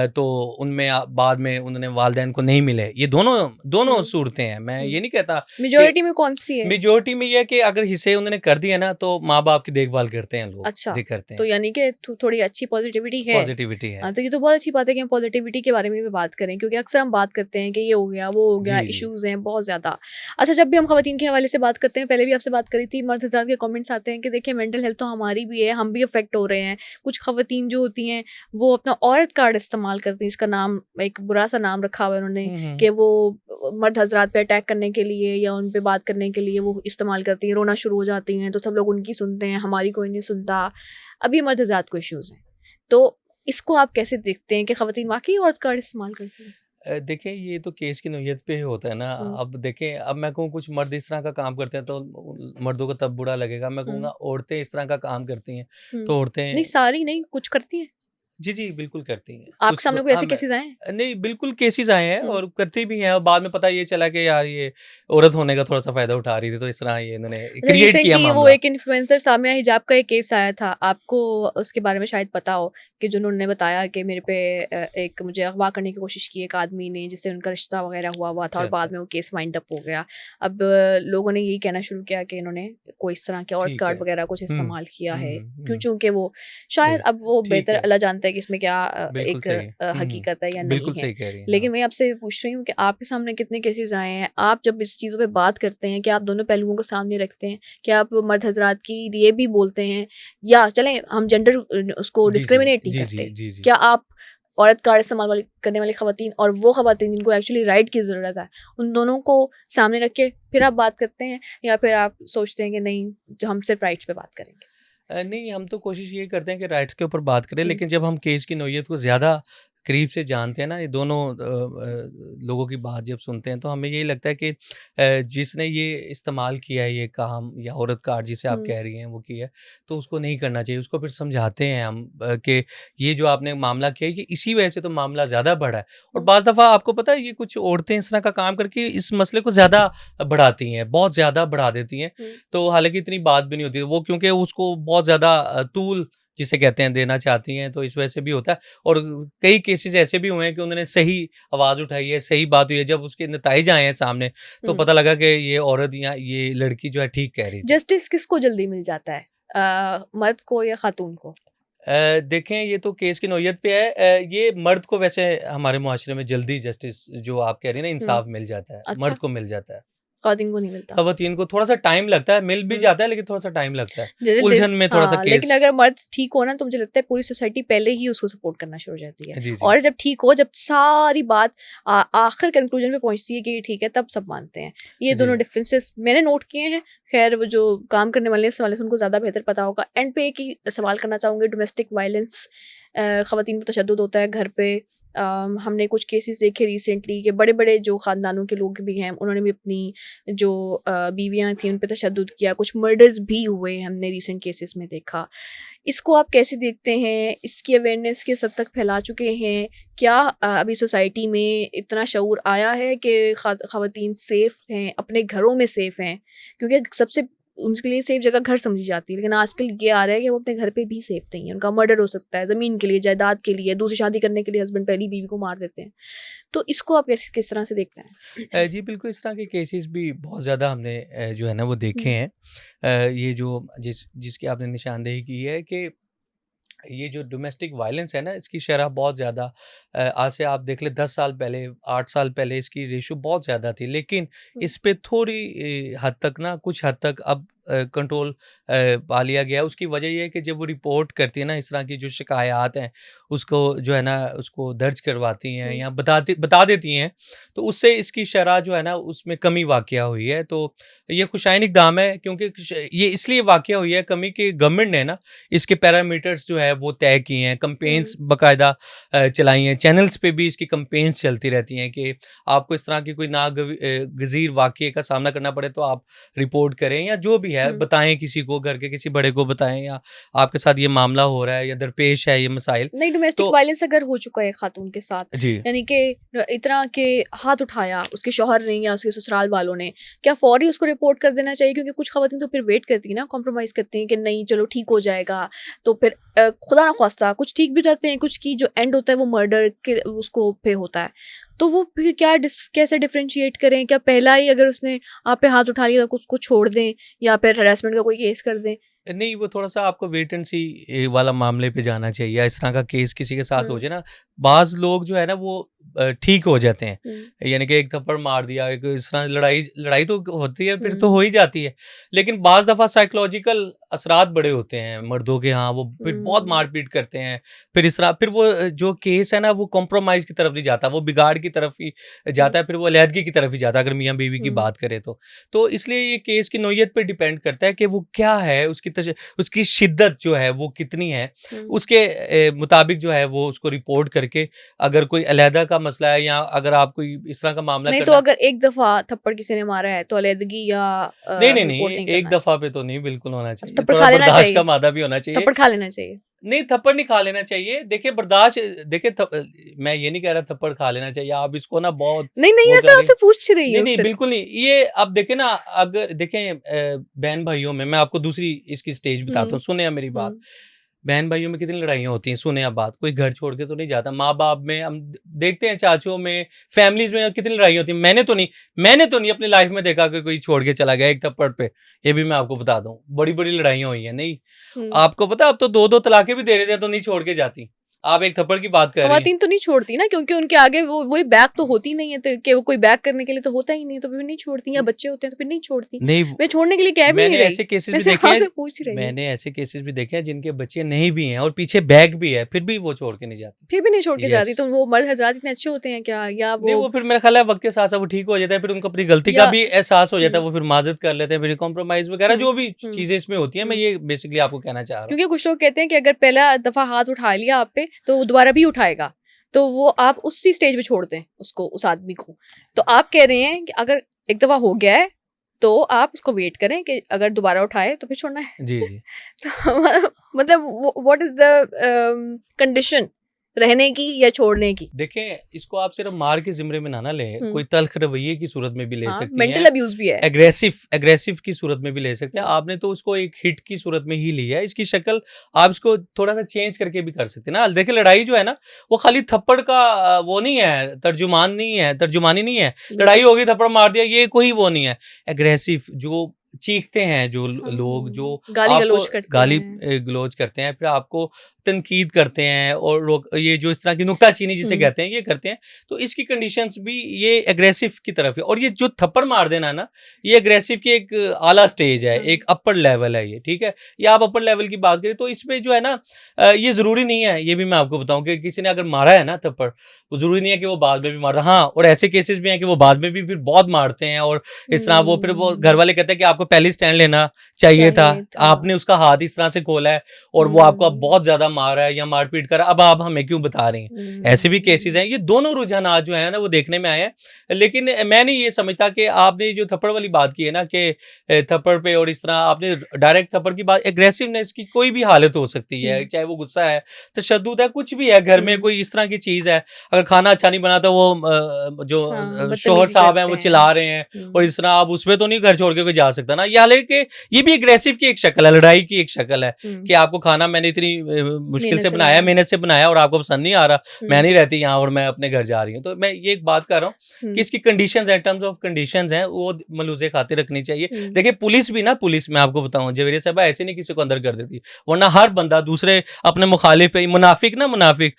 तो उनमें बाद में उन्होंने वालिदैन को नहीं मिले। ये दोनों दोनों हुँ, सूरतें हैं, मैं हुँ। ये नहीं कहता कि मेजॉरिटी में कौन-सी है? मेजॉरिटी में ये है कि अगर हिस्से उन्होंने कर दिए ना तो माँ-बाप की देखभाल करते हैं लोग, अच्छा, करते तो हैं। यानी कि थोड़ी अच्छी पॉज़िटिविटी है। पॉज़िटिविटी है। हाँ, तो ये तो बहुत अच्छी बात है कि हम पॉज़िटिविटी के बारे में भी बात करें क्योंकि अक्सर हम बात करते हैं कि ये हो गया, वो हो गया, जी, जी। इश्यूज़ हैं बहुत ज़्यादा। अच्छा, जब भी हम ख़वातीन के हवाले से बात करते हैं, पहले भी आपसे बात करी थी, मर्द हज़रात के कमेंट्स आते हैं कि देखिए मेंटल हेल्थ तो हमारी भी है, हम भी अफ़ेक्ट हो रहे हैं। कुछ ख़वातीन जो होती हैं, वो अपना औरत कार्ड इस्तेमाल करती हैं, इसका नाम एक बुरा-सा नाम रखा हुआ है उन्होंने हुँ, हुँ। कि वो मर्द हज़रात पे अटैक करने के लिए या उन पे बात करने के लिए वो इस्तेमाल करती हैं, रोना शुरू हो जाती हैं, तो सब लोग उनकी सुनते हैं, हमारी कोई नहीं सुनता। अभी मर्द हज़रात को इश्यूज़ हैं। तो इसको आप कैसे देखते हैं कि ख़वातीन वाक़ई औरत कार्ड इस्तेमाल करती हैं? देखिए ये तो केस की नौइयत पे होता है ना, हुँ, अब देखें अब मैं कहूँ कुछ मर्द इस तरह का काम करते हैं तो मर्दों को तब बुरा लगेगा, मैं कहूँगा हुँ, औरतें इस तरह का काम करती हैं, हुँ। तो नहीं औरतें सारी नहीं, कुछ करती हैं। जी, जी, बिल्कुल करती हैं। आपके कुछ सामने तो कोई हाँ, ऐसे केसेज़ आए हैं? नहीं बिल्कुल केसेज़ आए हैं हुँ। और करती भी हैं और बाद में पता ये चला कि यार ये औरत होने का थोड़ा-सा फ़ायदा उठा रही थी, तो इस तरह ये इन्होंने अच्छा, क्रिएट किया रिसेंटली वो मामला। एक इन्फ्लुएंसर सामिया हिजाब का एक केस आया था। आपको उसके बारे में शायद पता हो कि जो उन्होंने बताया कि मेरे पे एक मुझे अगवा करने की कोशिश की एक आदमी ने जिससे उनका रिश्ता वग़ैरह हुआ था अच्छा, और अच्छा। बाद में वो केस वाइंड अप हो गया। अब लोगों ने यही कहना शुरू किया कि इन्होंने कोई इस तरह के औरत ठीक है। कार्ड वग़ैरह कुछ हुँ। इस्तेमाल किया हुँ, है। हुँ, क्यों हुँ। चूँकि वो शायद दे अब वो ठीक बेहतर है। अल्लाह जानता है कि इसमें क्या बिल्कुल एक सही है। हुँ, हकीकत है या हुँ। नहीं बिल्कुल है। सही कह रही हैं, हाँ। लेकिन मैं आपसे पूछ रही हूँ कि आपके सामने कितने केसेज़ आए हैं? आप जब इस चीज़ों पे बात करते हैं, क्या आप दोनों पहलुओं को सामने रखते हैं? क्या आप मर्द हज़रात के लिए भी बोलते हैं या चलें हम जेंडर उसको जी, जी। डिस्क्रिमिनेट नहीं जी, जी, करते। जी, जी। क्या आप औरत कार्ड इस्तेमाल वाली करने वाली ख़वातीन और वो ख़वातीन जिनको एक्चुअली राइट की ज़रूरत है, उन दोनों को सामने रख के फिर आप बात करते हैं या फिर आप सोचते हैं कि नहीं, जो हम सिर्फ़ राइट्स पे बात करेंगे? नहीं, हम तो कोशिश ये करते हैं कि राइट्स के ऊपर बात करें, हुँ, लेकिन जब हम केस की नौइयत को ज़्यादा करीब से जानते हैं ना, ये दोनों लोगों की बात जब सुनते हैं, तो हमें यही लगता है कि जिसने ये इस्तेमाल किया है, ये काम या औरत कार्ड जिसे आप हुँ, कह रही हैं, वो किया है, तो उसको नहीं करना चाहिए। उसको फिर समझाते हैं हम कि ये जो आपने मामला किया है, कि इसी वजह से तो मामला ज़्यादा बढ़ा है और हुँ, बाज़ दफ़ा आपको पता है, ये कुछ औरतें इस तरह का काम करके इस मसले को ज़्यादा बढ़ाती हैं, बहुत ज़्यादा बढ़ा देती हैं। हुँ, तो हालाँकि इतनी बात भी नहीं होती है, वो क्योंकि उसको बहुत ज़्यादा तूल जिसे कहते हैं देना चाहती हैं, तो इस वजह से भी होता है और कई केसेज़ ऐसे भी हुए हैं कि उन्होंने सही आवाज़ उठाई है, सही बात हुई है, जब उसके नताइज आए हैं सामने, तो हुँ। पता लगा कि ये औरत या ये लड़की जो है ठीक कह रही थी। जस्टिस किसको जल्दी मिल जाता है? मर्द को या खातून को? देखें ये तो केस की नौइयत पे है ये मर्द को वैसे हमारे मुआशरे में जल्दी जस्टिस जो आप कह रही हैं ना हुँ, इंसाफ मिल जाता है, अच्छा, मर्द को मिल जाता है। खातून को नहीं मिलता। ख़वातीन को थोड़ा-सा टाइम लगता है, मिल भी हुँ। जाता है लेकिन थोड़ा-सा टाइम लगता है। जैसे उलझन में थोड़ा-सा हाँ, लेकिन केस अगर मर्द ठीक हो ना तो मुझे लगता है पूरी सोसाइटी पहले ही उसको सपोर्ट करना शुरू हो जाती है। जी, जी। और जब ठीक हो, जब सारी बात आखिर कंक्लूजन पे पहुँचती है कि ये ठीक है, तब सब मानते हैं। ये जी। दोनों डिफरेंसेस मैंने नोट किए हैं। ख़ैर वो जो काम करने वाले हैं इस हवाले से उनको ज़्यादा बेहतर पता होगा। एंड पे एक ही सवाल करना चाहूँगी, डोमेस्टिक वायलेंस ख़वातीन पे तशद्दुद होता है घर पे। हमने कुछ केसेस देखे रिसेंटली कि बड़े-बड़े जो ख़ानदानों के लोग भी हैं, उन्होंने भी अपनी जो बीवियाँ थीं उन पे तशद्दुद किया। कुछ मर्डर्स भी हुए हमने रिसेंट केसेस में देखा। इसको आप कैसे देखते हैं? इसकी अवेयरनेस किस हद तक फैला चुके हैं? क्या अभी सोसाइटी में इतना शऊर आया है कि ख़वातीन सेफ़ हैं, अपने घरों में सेफ़ हैं? क्योंकि सबसे उनके लिए सेफ़ जगह घर समझी जाती है, लेकिन आजकल ये आ रहा है कि वो अपने घर पे भी सेफ़ नहीं है। उनका मर्डर हो सकता है, ज़मीन के लिए, जायदाद के लिए, दूसरी शादी करने के लिए हस्बैंड पहली बीवी को मार देते हैं। तो इसको आप कैसे किस तरह से देखते हैं? जी बिल्कुल, इस तरह के केसेस भी बहुत ज़्यादा हमने जो है ना वो देखे हुँ, हैं। ये जो जिसकी आपने निशानदेही की है कि ये जो डोमेस्टिक वायलेंस है ना, इसकी शरह बहुत ज़्यादा आज से आप देख लें 10 साल पहले, 8 साल पहले इसकी रेशो बहुत ज़्यादा थी। लेकिन हुँ, इस पे थोड़ी हद तक ना कुछ हद तक अब कंट्रोल पा लिया गया है। उसकी वजह ये है कि जब वो रिपोर्ट करती है ना इस तरह की जो शिकायत हैं, उसको जो है ना उसको दर्ज करवाती हैं हुँ, या बता देती हैं, तो उससे इसकी शरह जो है ना उसमें कमी वाक़या हुई है। तो ये खुशाइन इक़दाम है, क्योंकि ये इसलिए वाक़या हुई है कमी कि गवर्नमेंट ने ना इसके पैरामीटर्स जो है वो तय किए हैं, कैम्पेन्स हुँ, बाकायदा चलाई हैं, चैनल्स पे भी इसकी कैम्पेन्स चलती रहती हैं कि आपको इस तरह की कोई गज़ीर वाक़ये का सामना करना पड़े तो आप रिपोर्ट करें या जो भी है हुँ। बताएँ, किसी को, घर के किसी बड़े को बताएँ, या आपके साथ ये मामला हो रहा है या दरपेश है ये मसाइल। नहीं, डोमेस्टिक तो वायलेंस अगर हो चुका है खातून के साथ, जी। यानी कि इतना कि हाथ उठाया उसके शौहर ने या उसके ससुराल वालों ने, क्या फ़ौरी उसको रिपोर्ट कर देना चाहिए? क्योंकि कुछ ख़वातीन तो फिर वेट करती हैं ना, कॉम्प्रोमाइज़ करती हैं कि नहीं चलो ठीक हो जाएगा, तो फिर खुदा ना ख़्वास्ता कुछ ठीक भी हो जाते हैं, कुछ की जो एंड होता है वो मर्डर के उसको पे होता है। तो वो फिर कैसे डिफरेंशिएट करें? क्या पहला ही अगर उसने आप पे हाथ उठा लिया तो उसको छोड़ दें या फिर हैरेसमेंट का कोई केस कर दें? नहीं, वो थोड़ा-सा आपको वेट एंड सी वाला मामले पे जाना चाहिए, या इस तरह का केस किसी के साथ हो हुँ, जाए ना, बाज़ लोग जो है ना वो ठीक हो जाते हैं। हुँ, यानी कि एक थप्पड़ मार दिया, एक इस तरह लड़ाई लड़ाई तो होती है, फिर तो हुँ, हो ही जाती है। लेकिन बाज़ दफ़ा साइकोलॉजिकल असरात बड़े होते हैं मर्दों के, हाँ, वो फिर बहुत हुँ, मार-पीट करते हैं। फिर इस तरह फिर वो जो केस है ना वो कॉम्प्रोमाइज़ की तरफ नहीं जाता, वो बिगाड़ की तरफ ही हुँ, जाता है, फिर वो अलहदगी की तरफ ही जाता है, अगर मियाँ-बीवी की हुँ, बात करें तो। तो इसलिए ये केस की नौइयत पे डिपेंड करता है कि वो क्या है, उसकी शिद्दत जो है वो कितनी है, हुँ। उसके मुताबिक जो है वो उसको रिपोर्ट करके, अगर कोई अलहदा का मसला है या अगर आप कोई इस तरह का मामला नहीं तो करना। अगर एक दफ़ा थप्पड़ किसी ने मारा है तो अलैदगी या नहीं, नहीं, रिपोर्ट नहीं, नहीं एक करना दफ़ा चाहिए। पे तो नहीं बिल्कुल होना अच्छा चाहिए, थप्पड़ थोड़ा खा लेना बर्दाश्त का चाहिए, मादा भी होना चाहिए। थप्पड़ खा लेना चाहिए। नहीं, थप्पड़ नहीं खा लेना चाहिए। देखिए बर्दाश्त, देखिए मैं ये नहीं कह रहा थप्पड़ खा लेना चाहिए, आप इसको ना बहुत नहीं, नहीं वो कर ऐसा रही हैं। आपसे पूछ रही नहीं, हूँ नहीं, सिर्फ़। बिल्कुल नहीं। ये अब देखें ना, अगर देखें बहन-भाइयों में मैं आपको दूसरी इसकी स्टेज बताता हुँ, हूँ, सुनें आप मेरी बात। हुँ, बहन-भाइयों में कितनी लड़ाइयाँ होती हैं, सुने आप बात, कोई घर छोड़ के तो नहीं जाता। माँ-बाप में हम देखते हैं, चाचुओं में, फैमिलीज़ में कितनी लड़ाई होती है। मैंने तो नहीं अपनी लाइफ़ में देखा कि कोई छोड़ के चला गया एक थप्पड़ पे। ये भी मैं आपको बता दूँ, बड़ी-बड़ी लड़ाइयाँ हुई हैं। नहीं, हुँ। आपको पता है अब तो 2-2 तलाक़ें भी दे देते हैं तो नहीं छोड़ के जाती। आप एक थप्पड़ की बात कर रही हैं। ख़वातीन तो नहीं छोड़ती ना क्योंकि उनके आगे वो वही बैक तो होती नहीं है तो कि वो कोई बैक करने के लिए तो होता ही नहीं है तो फिर नहीं छोड़ती या बच्चे होते हैं तो फिर नहीं छोड़ती। नहीं, मैं छोड़ने के लिए कह भी नहीं मैंने रही। ऐसे केसेस मैं भी सिर्फ़ देखे हैं, आपसे पूछ रही हूँ। मैंने ऐसे केसेस भी देखे हैं जिनके बच्चे नहीं भी हैं और पीछे बैग भी है, फिर भी वो छोड़ के नहीं फिर भी नहीं छोड़ के जाती। जाती तो यस। वो मर्द हज़रात इतने अच्छे होते हैं क्या? या नहीं, वो वो फिर मेरा ख़्याल है वक़्त के साथ-साथ वो ठीक हो जाता है, फिर उनको अपनी गलती का या भी एहसास हो जाता है, हुँ, वो फिर माज़रत कर लेते हैं, फिर कॉम्प्रोमाइज़ वग़ैरह हुँ, जो भी हुँ, चीज़ें इसमें होती हैं, मैं हुँ। ये बेसिकली आपको कहना चाह रहा हूँ। क्योंकि कुछ लोग कहते हैं कि अगर पहला दफ़ा हाथ उठा लिया आप पे, तो वो दोबारा भी उठाएगा। तो वो आप उसी स्टेज पे छोड़ दें उसको, उस आदमी को। तो आप कह रहे हैं कि अगर एक दफ़ा हो गया है, तो आप उसको वेट करें कि अगर दोबारा उठाए तो फिर छोड़ना है। जी, जी। तो मतलब व्हाट इज़ द कंडीशन रहने की या छोड़ने की? देखें, इसको आप सिर्फ़ मार के ज़िम्मे में ना लें, हुँ, कोई तल्ख़ रवैये की सूरत में भी ले हाँ, सकती मेंटल हैं, अब्यूज़ भी है। एग्रेसिव की सूरत में भी ले सकते हैं। हुँ, आपने तो उसको एक हिट की सूरत में ही लिया है, इसकी शक्ल आप इसको थोड़ा-सा चेंज करके भी कर सकते हैं ना। देखिए लड़ाई जो है ना, वो खाली थप्पड़ का वो नहीं है, तर्जुमानी नहीं है। लड़ाई बिल्कुल। हो गई, थप्पड़ मार दिया, ये कोई वो नहीं है। एग्रेसिव जो चीखते हैं, जो लोग जो आपको गाली-गलौच करते गाली हैं। गलौज करते हैं, फिर आपको तनकीद करते हैं और लोग ये जो इस तरह की नुक्ताचीनी जिसे हुँ, कहते हैं, ये करते हैं, तो इसकी कंडीशंस भी ये एग्रेसिव की तरफ है। और ये जो थप्पड़ मार देना है ना, ये एग्रेसिव की एक आला स्टेज है, हुँ, एक अपर लेवल है ये, ठीक है? या आप अपर लेवल की बात करें तो इसमें जो है ना ये ज़रूरी नहीं है, ये भी मैं आपको बताऊँ कि किसी ने अगर मारा है ना थप्पड़, तो ज़रूरी नहीं है कि वो बाद में भी मारता। हाँ, और ऐसे केसेस भी हैं कि वो बाद में भी फिर बहुत मारते हैं और इस तरह वो फिर वो घर हुँ, वाले कहते हैं कि आपको पहले ही स्टैंड लेना चाहिए था। चाहिए था। आपने उसका हाथ इस तरह से खोला है और वो आपको अब हुँ, बहुत ज़्यादा मार रहा है या मार-पीट कर रहा है, अब आप हमें क्यों बता रही हैं? ऐसे भी केसेज़ हुँ, हैं। ये दोनों रुझानात जो हैं ना वो देखने में आए हैं। लेकिन मैं नहीं ये समझता कि आपने जो थप्पड़ वाली बात की है ना कि थप्पड़ पे और इस तरह आपने डायरेक्ट थप्पड़ की बात, एग्रेसिवनेस की कोई भी हालत हो सकती है, हुँ, चाहे वो गुस्सा है, तशद्दुद है, कुछ भी है, घर में हुँ, कोई इस तरह की चीज़ है, अगर खाना अच्छा नहीं बना तो वो जो हाँ, शौहर बदतमीज़ी साहब हैं करते वो हैं। चिल्ला रहे हैं और हुँ, इस तरह आप उसमें तो नहीं घर छोड़ के कोई जा सकता ना। ये हालाँकि ये भी एग्रेसिव की एक शक्ल है, लड़ाई की एक शक्ल है हुँ, कि आपको खाना मैंने इतनी मुश्किल मेहनत से से बनाया, बनाया। मेहनत से बनाया और आपको पसंद नहीं आ रहा, मैं हुँ, नहीं रहती यहाँ और मैं अपने घर जा रही हूँ। तो मैं ये एक बात कर रहा हूँ कि हुँ, इसकी कंडीशंस हैं, टर्म्स ऑफ कंडीशंस हैं, वो मलूज़े खातिर रखनी चाहिए। हुँ, देखिए पुलिस मैं आपको बताऊँ, जवेरिया साहिबा ऐसे नहीं किसी को अंदर कर देती, वरना हर बंदा दूसरे अपने मुखालिफ पे, मुनाफिक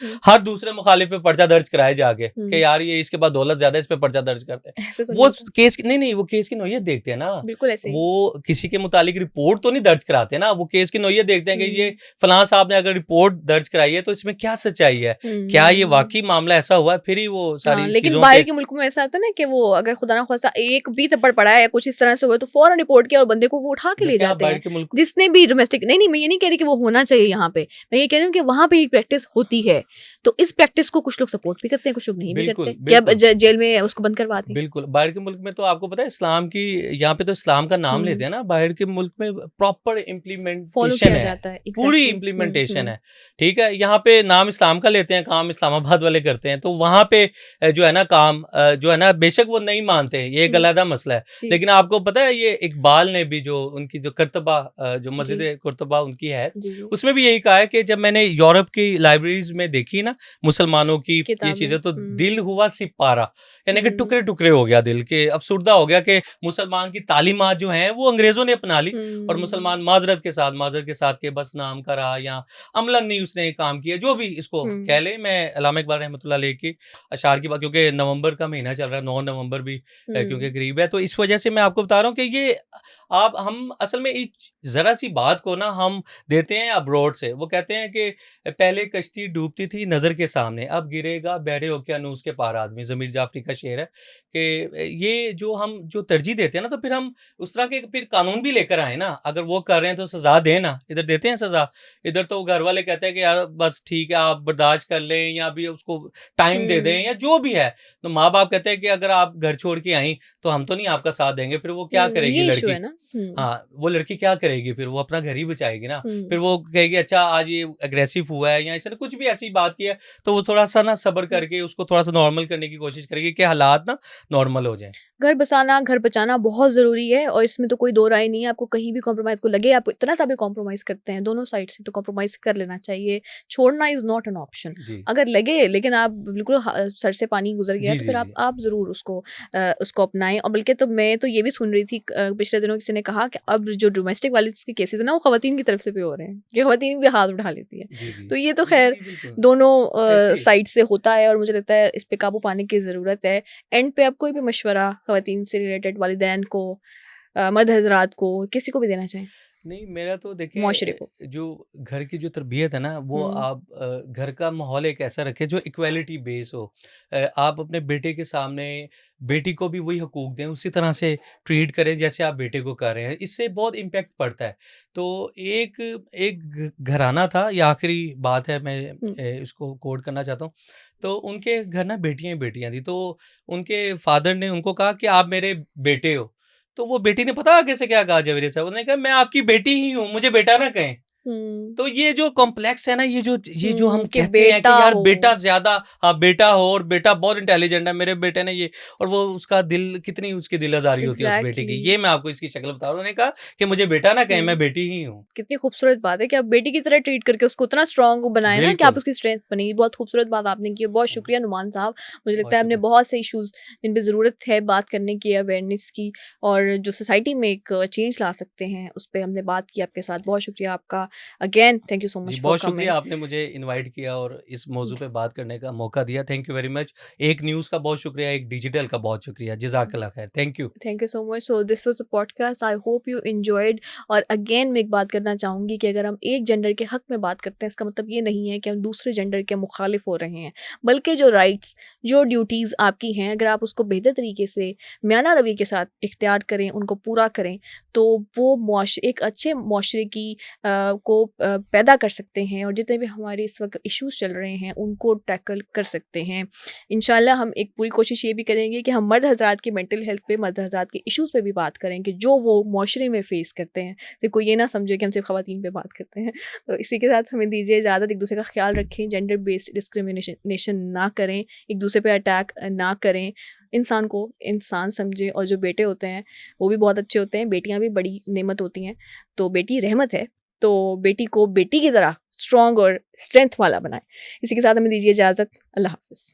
हुँ, हर दूसरे मुखालिफ पे पर्चा दर्ज कराए जाके हुँ, कि यार ये इसके पास दौलत ज़्यादा है, इस पे पर्चा दर्ज करते हैं। ऐसे तो नहीं वो होता। केस नहीं, वो केस की नौइयत देखते हैं ना। बिल्कुल ऐसे ही। वो किसी के मुतालिक रिपोर्ट तो नहीं दर्ज कराते ना, वो केस की नौयत देखते हैं कि ये फलां साहब ने अगर रिपोर्ट दर्ज कराई है तो इसमें क्या सच्चाई है, क्या ये वाकई मामला ऐसा हुआ है, फिर ही वो सारी लेकिन चीजों बाहर पे के मुल्कों में ऐसा होता है ना कि वो अगर खुदा ना खास्ता एक भी थप्पड़ पड़ा है या कुछ इस तरह से हुआ तो फौरन रिपोर्ट किया और बंदे को वो उठा के ले देखिए आप जाते बाहर हैं, के मुल्क जिसने भी डोमेस्टिक नहीं मैं ये नहीं कह रही कि वो होना चाहिए यहाँ पे, मैं ये कह रही हूँ कि वहाँ पे एक प्रैक्टिस होती है, तो इस प्रैक्टिस को कुछ लोग सपोर्ट भी करते हैं, कुछ लोग नहीं भी बिल्कुल करते कि अब बिल्कुल जेल में उसको बंद करवाते हैं। बिल्कुल, बाहर के मुल्क में तो आपको पता है इस्लाम की, यहाँ पे तो इस्लाम का नाम लेते हैं ना, बाहर के मुल्क में प्रॉपर फॉलो इम्प्लीमेंटेशन किया है, जाता है, पूरी एग्जैक्टली। इम्प्लीमेंटेशन है, ठीक है। यहाँ पे नाम इस्लाम का लेते हैं, काम इस्लामाबाद वाले करते हैं, तो वहाँ पे जो है ना काम जो है ना बेशक वो नहीं मानते, ये एक अलग मसला है। जी लेकिन आपको पता है ये इकबाल ने भी जो उनकी जो कर्तबा जो जी मस्जिद कुर्तबा उनकी है, जी जी उसमें भी यही कहा है कि जब मैंने यूरोप की लाइब्रेरीज में देखी ना मुसलमानों की ये किताबें। चीजें, तो दिल हुआ सिपारा, यानी कि हम्म टुकड़े टुकड़े हो गया दिल के, अफसुर्दा हो गया कि मुसलमान की तालीमात जो हैं वो अंग्रेजों ने अपना ली और मुसलमान माजरत के साथ के बस नाम का रहा या अमलन नहीं उसने काम किया, जो भी इसको कह ले। मैं अल्लामा इकबाल रहमतुल्लाह अलैह की अशार की बात, क्योंकि नवंबर का महीना चल रहा है, 9 नवंबर भी क्योंकि करीब है, तो इस वजह से मैं आपको बता रहा हूँ कि ये आप हम असल में इस जरा सी बात को ना हम देते हैं अब्रोड से। वो कहते हैं कि पहले कश्ती डूबती थी नजर के सामने, अब गिरेगा बहरे ओकियानूस के पार आदमी, ज़मीर जाफरी का शेर है कि ये जो हम जो तरजीह देते हैं ना, तो फिर हम उस तरह के फिर कानून भी लेकर आए ना, अगर वो कर रहे हैं तो सजा दें ना, इधर देते हैं सजा, इधर तो घर वाले कहते हैं कि यार बस ठीक है आप बर्दाश्त कर लें या अभी उसको टाइम दे दें या जो भी है, तो माँ बाप कहते हैं कि अगर आप घर छोड़ के आई तो हम तो नहीं आपका साथ देंगे, फिर वो क्या करेगी ये इशू लड़की, है ना। हाँ, वो लड़की क्या करेगी, फिर वो अपना घर ही बचाएगी ना, फिर हम्म वो कहेगी अच्छा आज ये अग्रेसिव हुआ है या इसने कुछ भी ऐसी बात की है, तो वो थोड़ा सा ना सब्र करके उसको थोड़ा सा नॉर्मल करने की कोशिश करेगी कि हालात ना नॉर्मल हो जाएं। घर बसाना, घर बचाना बहुत ज़रूरी है और इसमें तो कोई दो राय नहीं है। आपको कहीं भी कॉम्प्रोमाइज़ को लगे, आप इतना सा भी कॉम्प्रोमाइज़ करते हैं, दोनों साइड से तो कॉम्प्रोमाइज़ कर लेना चाहिए। छोड़ना इज़ नॉट एन ऑप्शन। जी अगर लगे लेकिन आप बिल्कुल सर से पानी गुजर गया जी तो जी फिर जी आप ज़रूर उसको अपनाएं। और बल्कि तो मैं तो ये भी सुन रही थी पिछले दिनों किसी ने कहा कि अब जो डोमेस्टिक वायलेंस के केसेस है ना वो खवातीन की तरफ से भी हो रहे हैं कि खवातीन भी हाथ उठा लेती है। जी जी तो ये तो जी खैर जी बिल्कुल दोनों ऐसे ही। साइड से होता है और मुझे लगता है इस पे काबू पाने की ज़रूरत है। एंड पे आप कोई भी मशवरा खवातीन से रिलेटेड वालिदैन को, मर्द हज़रात को, किसी को भी देना चाहें, नहीं, मेरा तो मुआशरे देखिए को? जो घर की जो तरबियत है ना, वो हुँ, आप घर का माहौल एक ऐसा रखें जो इक्वालिटी बेस हो। आप अपने बेटे के सामने बेटी को भी वही हकूक दें, उसी तरह से ट्रीट करें जैसे आप बेटे को कर रहे हैं, इससे बहुत इम्पैक्ट पड़ता है। तो एक एक घराना था, ये आखिरी बात है, मैं हुँ, इसको कोट करना चाहता हूँ। तो उनके घर ना बेटियां ही बेटियां थी, तो उनके फादर ने उनको कहा कि आप मेरे बेटे हो। तो वो बेटी ने पता आगे से क्या कहा जवेरी साहब, उन्होंने कहा मैं आपकी बेटी ही हूँ, मुझे बेटा ना कहें। हुँ, तो ये जो कॉम्प्लेक्स है ना, ये जो हम कि कहते हैं बेटा कि यार हो। बेटा ज्यादा, हाँ बेटा हो और बेटा बहुत इंटेलिजेंट है, मेरे बेटे ने ये, और वो उसका दिल कितनी उसकी दिल आजारी होती है उस बेटे की, एग्ज़ैक्टली। ये मैं आपको इसकी शक्ल बता रहा हूँ। उन्होंने कहा कि मुझे बेटा ना कहें, मैं हुँ। बेटी ही हूँ। कितनी खूबसूरत बात है कि आप बेटी की तरह ट्रीट करके उसको उतना स्ट्रॉन्ग बनाए ना कि आप बिल्कुल, उसकी स्ट्रेंथ बनेगी। बहुत खूबसूरत बात आपने की और बहुत हम्म, शुक्रिया नुमान साहब। मुझे लगता बहुत है हमने शुक्रिया। बहुत से इश्यूज़ जिन पे ज़रूरत है बात करने की, अवेयरनेस की और जो सोसाइटी में एक चेंज ला सकते हैं, उस पे हमने बात की आपके साथ। बहुत शुक्रिया आपका। अगेन थैंक यू सो जी, मच फॉर बहुत कमिंग। शुक्रिया आपने मुझे इनवाइट किया और इस मौजू पे बात करने का मौका दिया। Thank you very much. एक न्यूज़ का बहुत शुक्रिया, एक डिजिटल का बहुत शुक्रिया। जज़ाकल्लाह खैर। Thank you. Thank you so much. So this was a podcast, I hope you enjoyed. और अगेन मैं एक बात करना चाहूँगी कि अगर हम एक जेंडर के हक में बात करते हैं इसका मतलब ये नहीं है कि हम दूसरे जेंडर के मुखालिफ हो रहे हैं, बल्कि जो राइट्स, जो ड्यूटीज़ आपकी हैं, अगर आप उसको बेहतर तरीके से म्याना रवि के साथ इख्तियार करें, उनको पूरा करें, तो वो एक अच्छे मुआशरे की पैदा कर सकते हैं और जितने भी हमारे इस वक्त इश्यूज़ चल रहे हैं उनको टैकल कर सकते हैं। इंशाल्लाह हम एक पूरी कोशिश ये भी करेंगे कि हम मर्द हज़रात की मेंटल हेल्थ पे, मर्द हज़रात के इश्यूज़ पे भी बात करें कि जो वो माशरे में फ़ेस करते हैं। तो कोई ये ना समझे कि हम सिर्फ़ ख़वातीन पे बात करते हैं। तो इसी के साथ हमें दीजिए इजाज़त। एक दूसरे का ख़्याल रखें, जेंडर बेस्ड डिस्क्रिमिनेशन ना करें, एक दूसरे पे अटैक ना करें। इंसान को इंसान समझें और जो बेटे होते हैं वो भी बहुत अच्छे होते हैं, बेटियाँ भी बड़ी नेमत होती हैं। तो बेटी रहमत है, तो बेटी को बेटी की तरह स्ट्रॉन्ग और स्ट्रेंथ वाला बनाएँ। इसी के साथ हमें दीजिए इजाज़त। अल्लाह हाफ़िज़।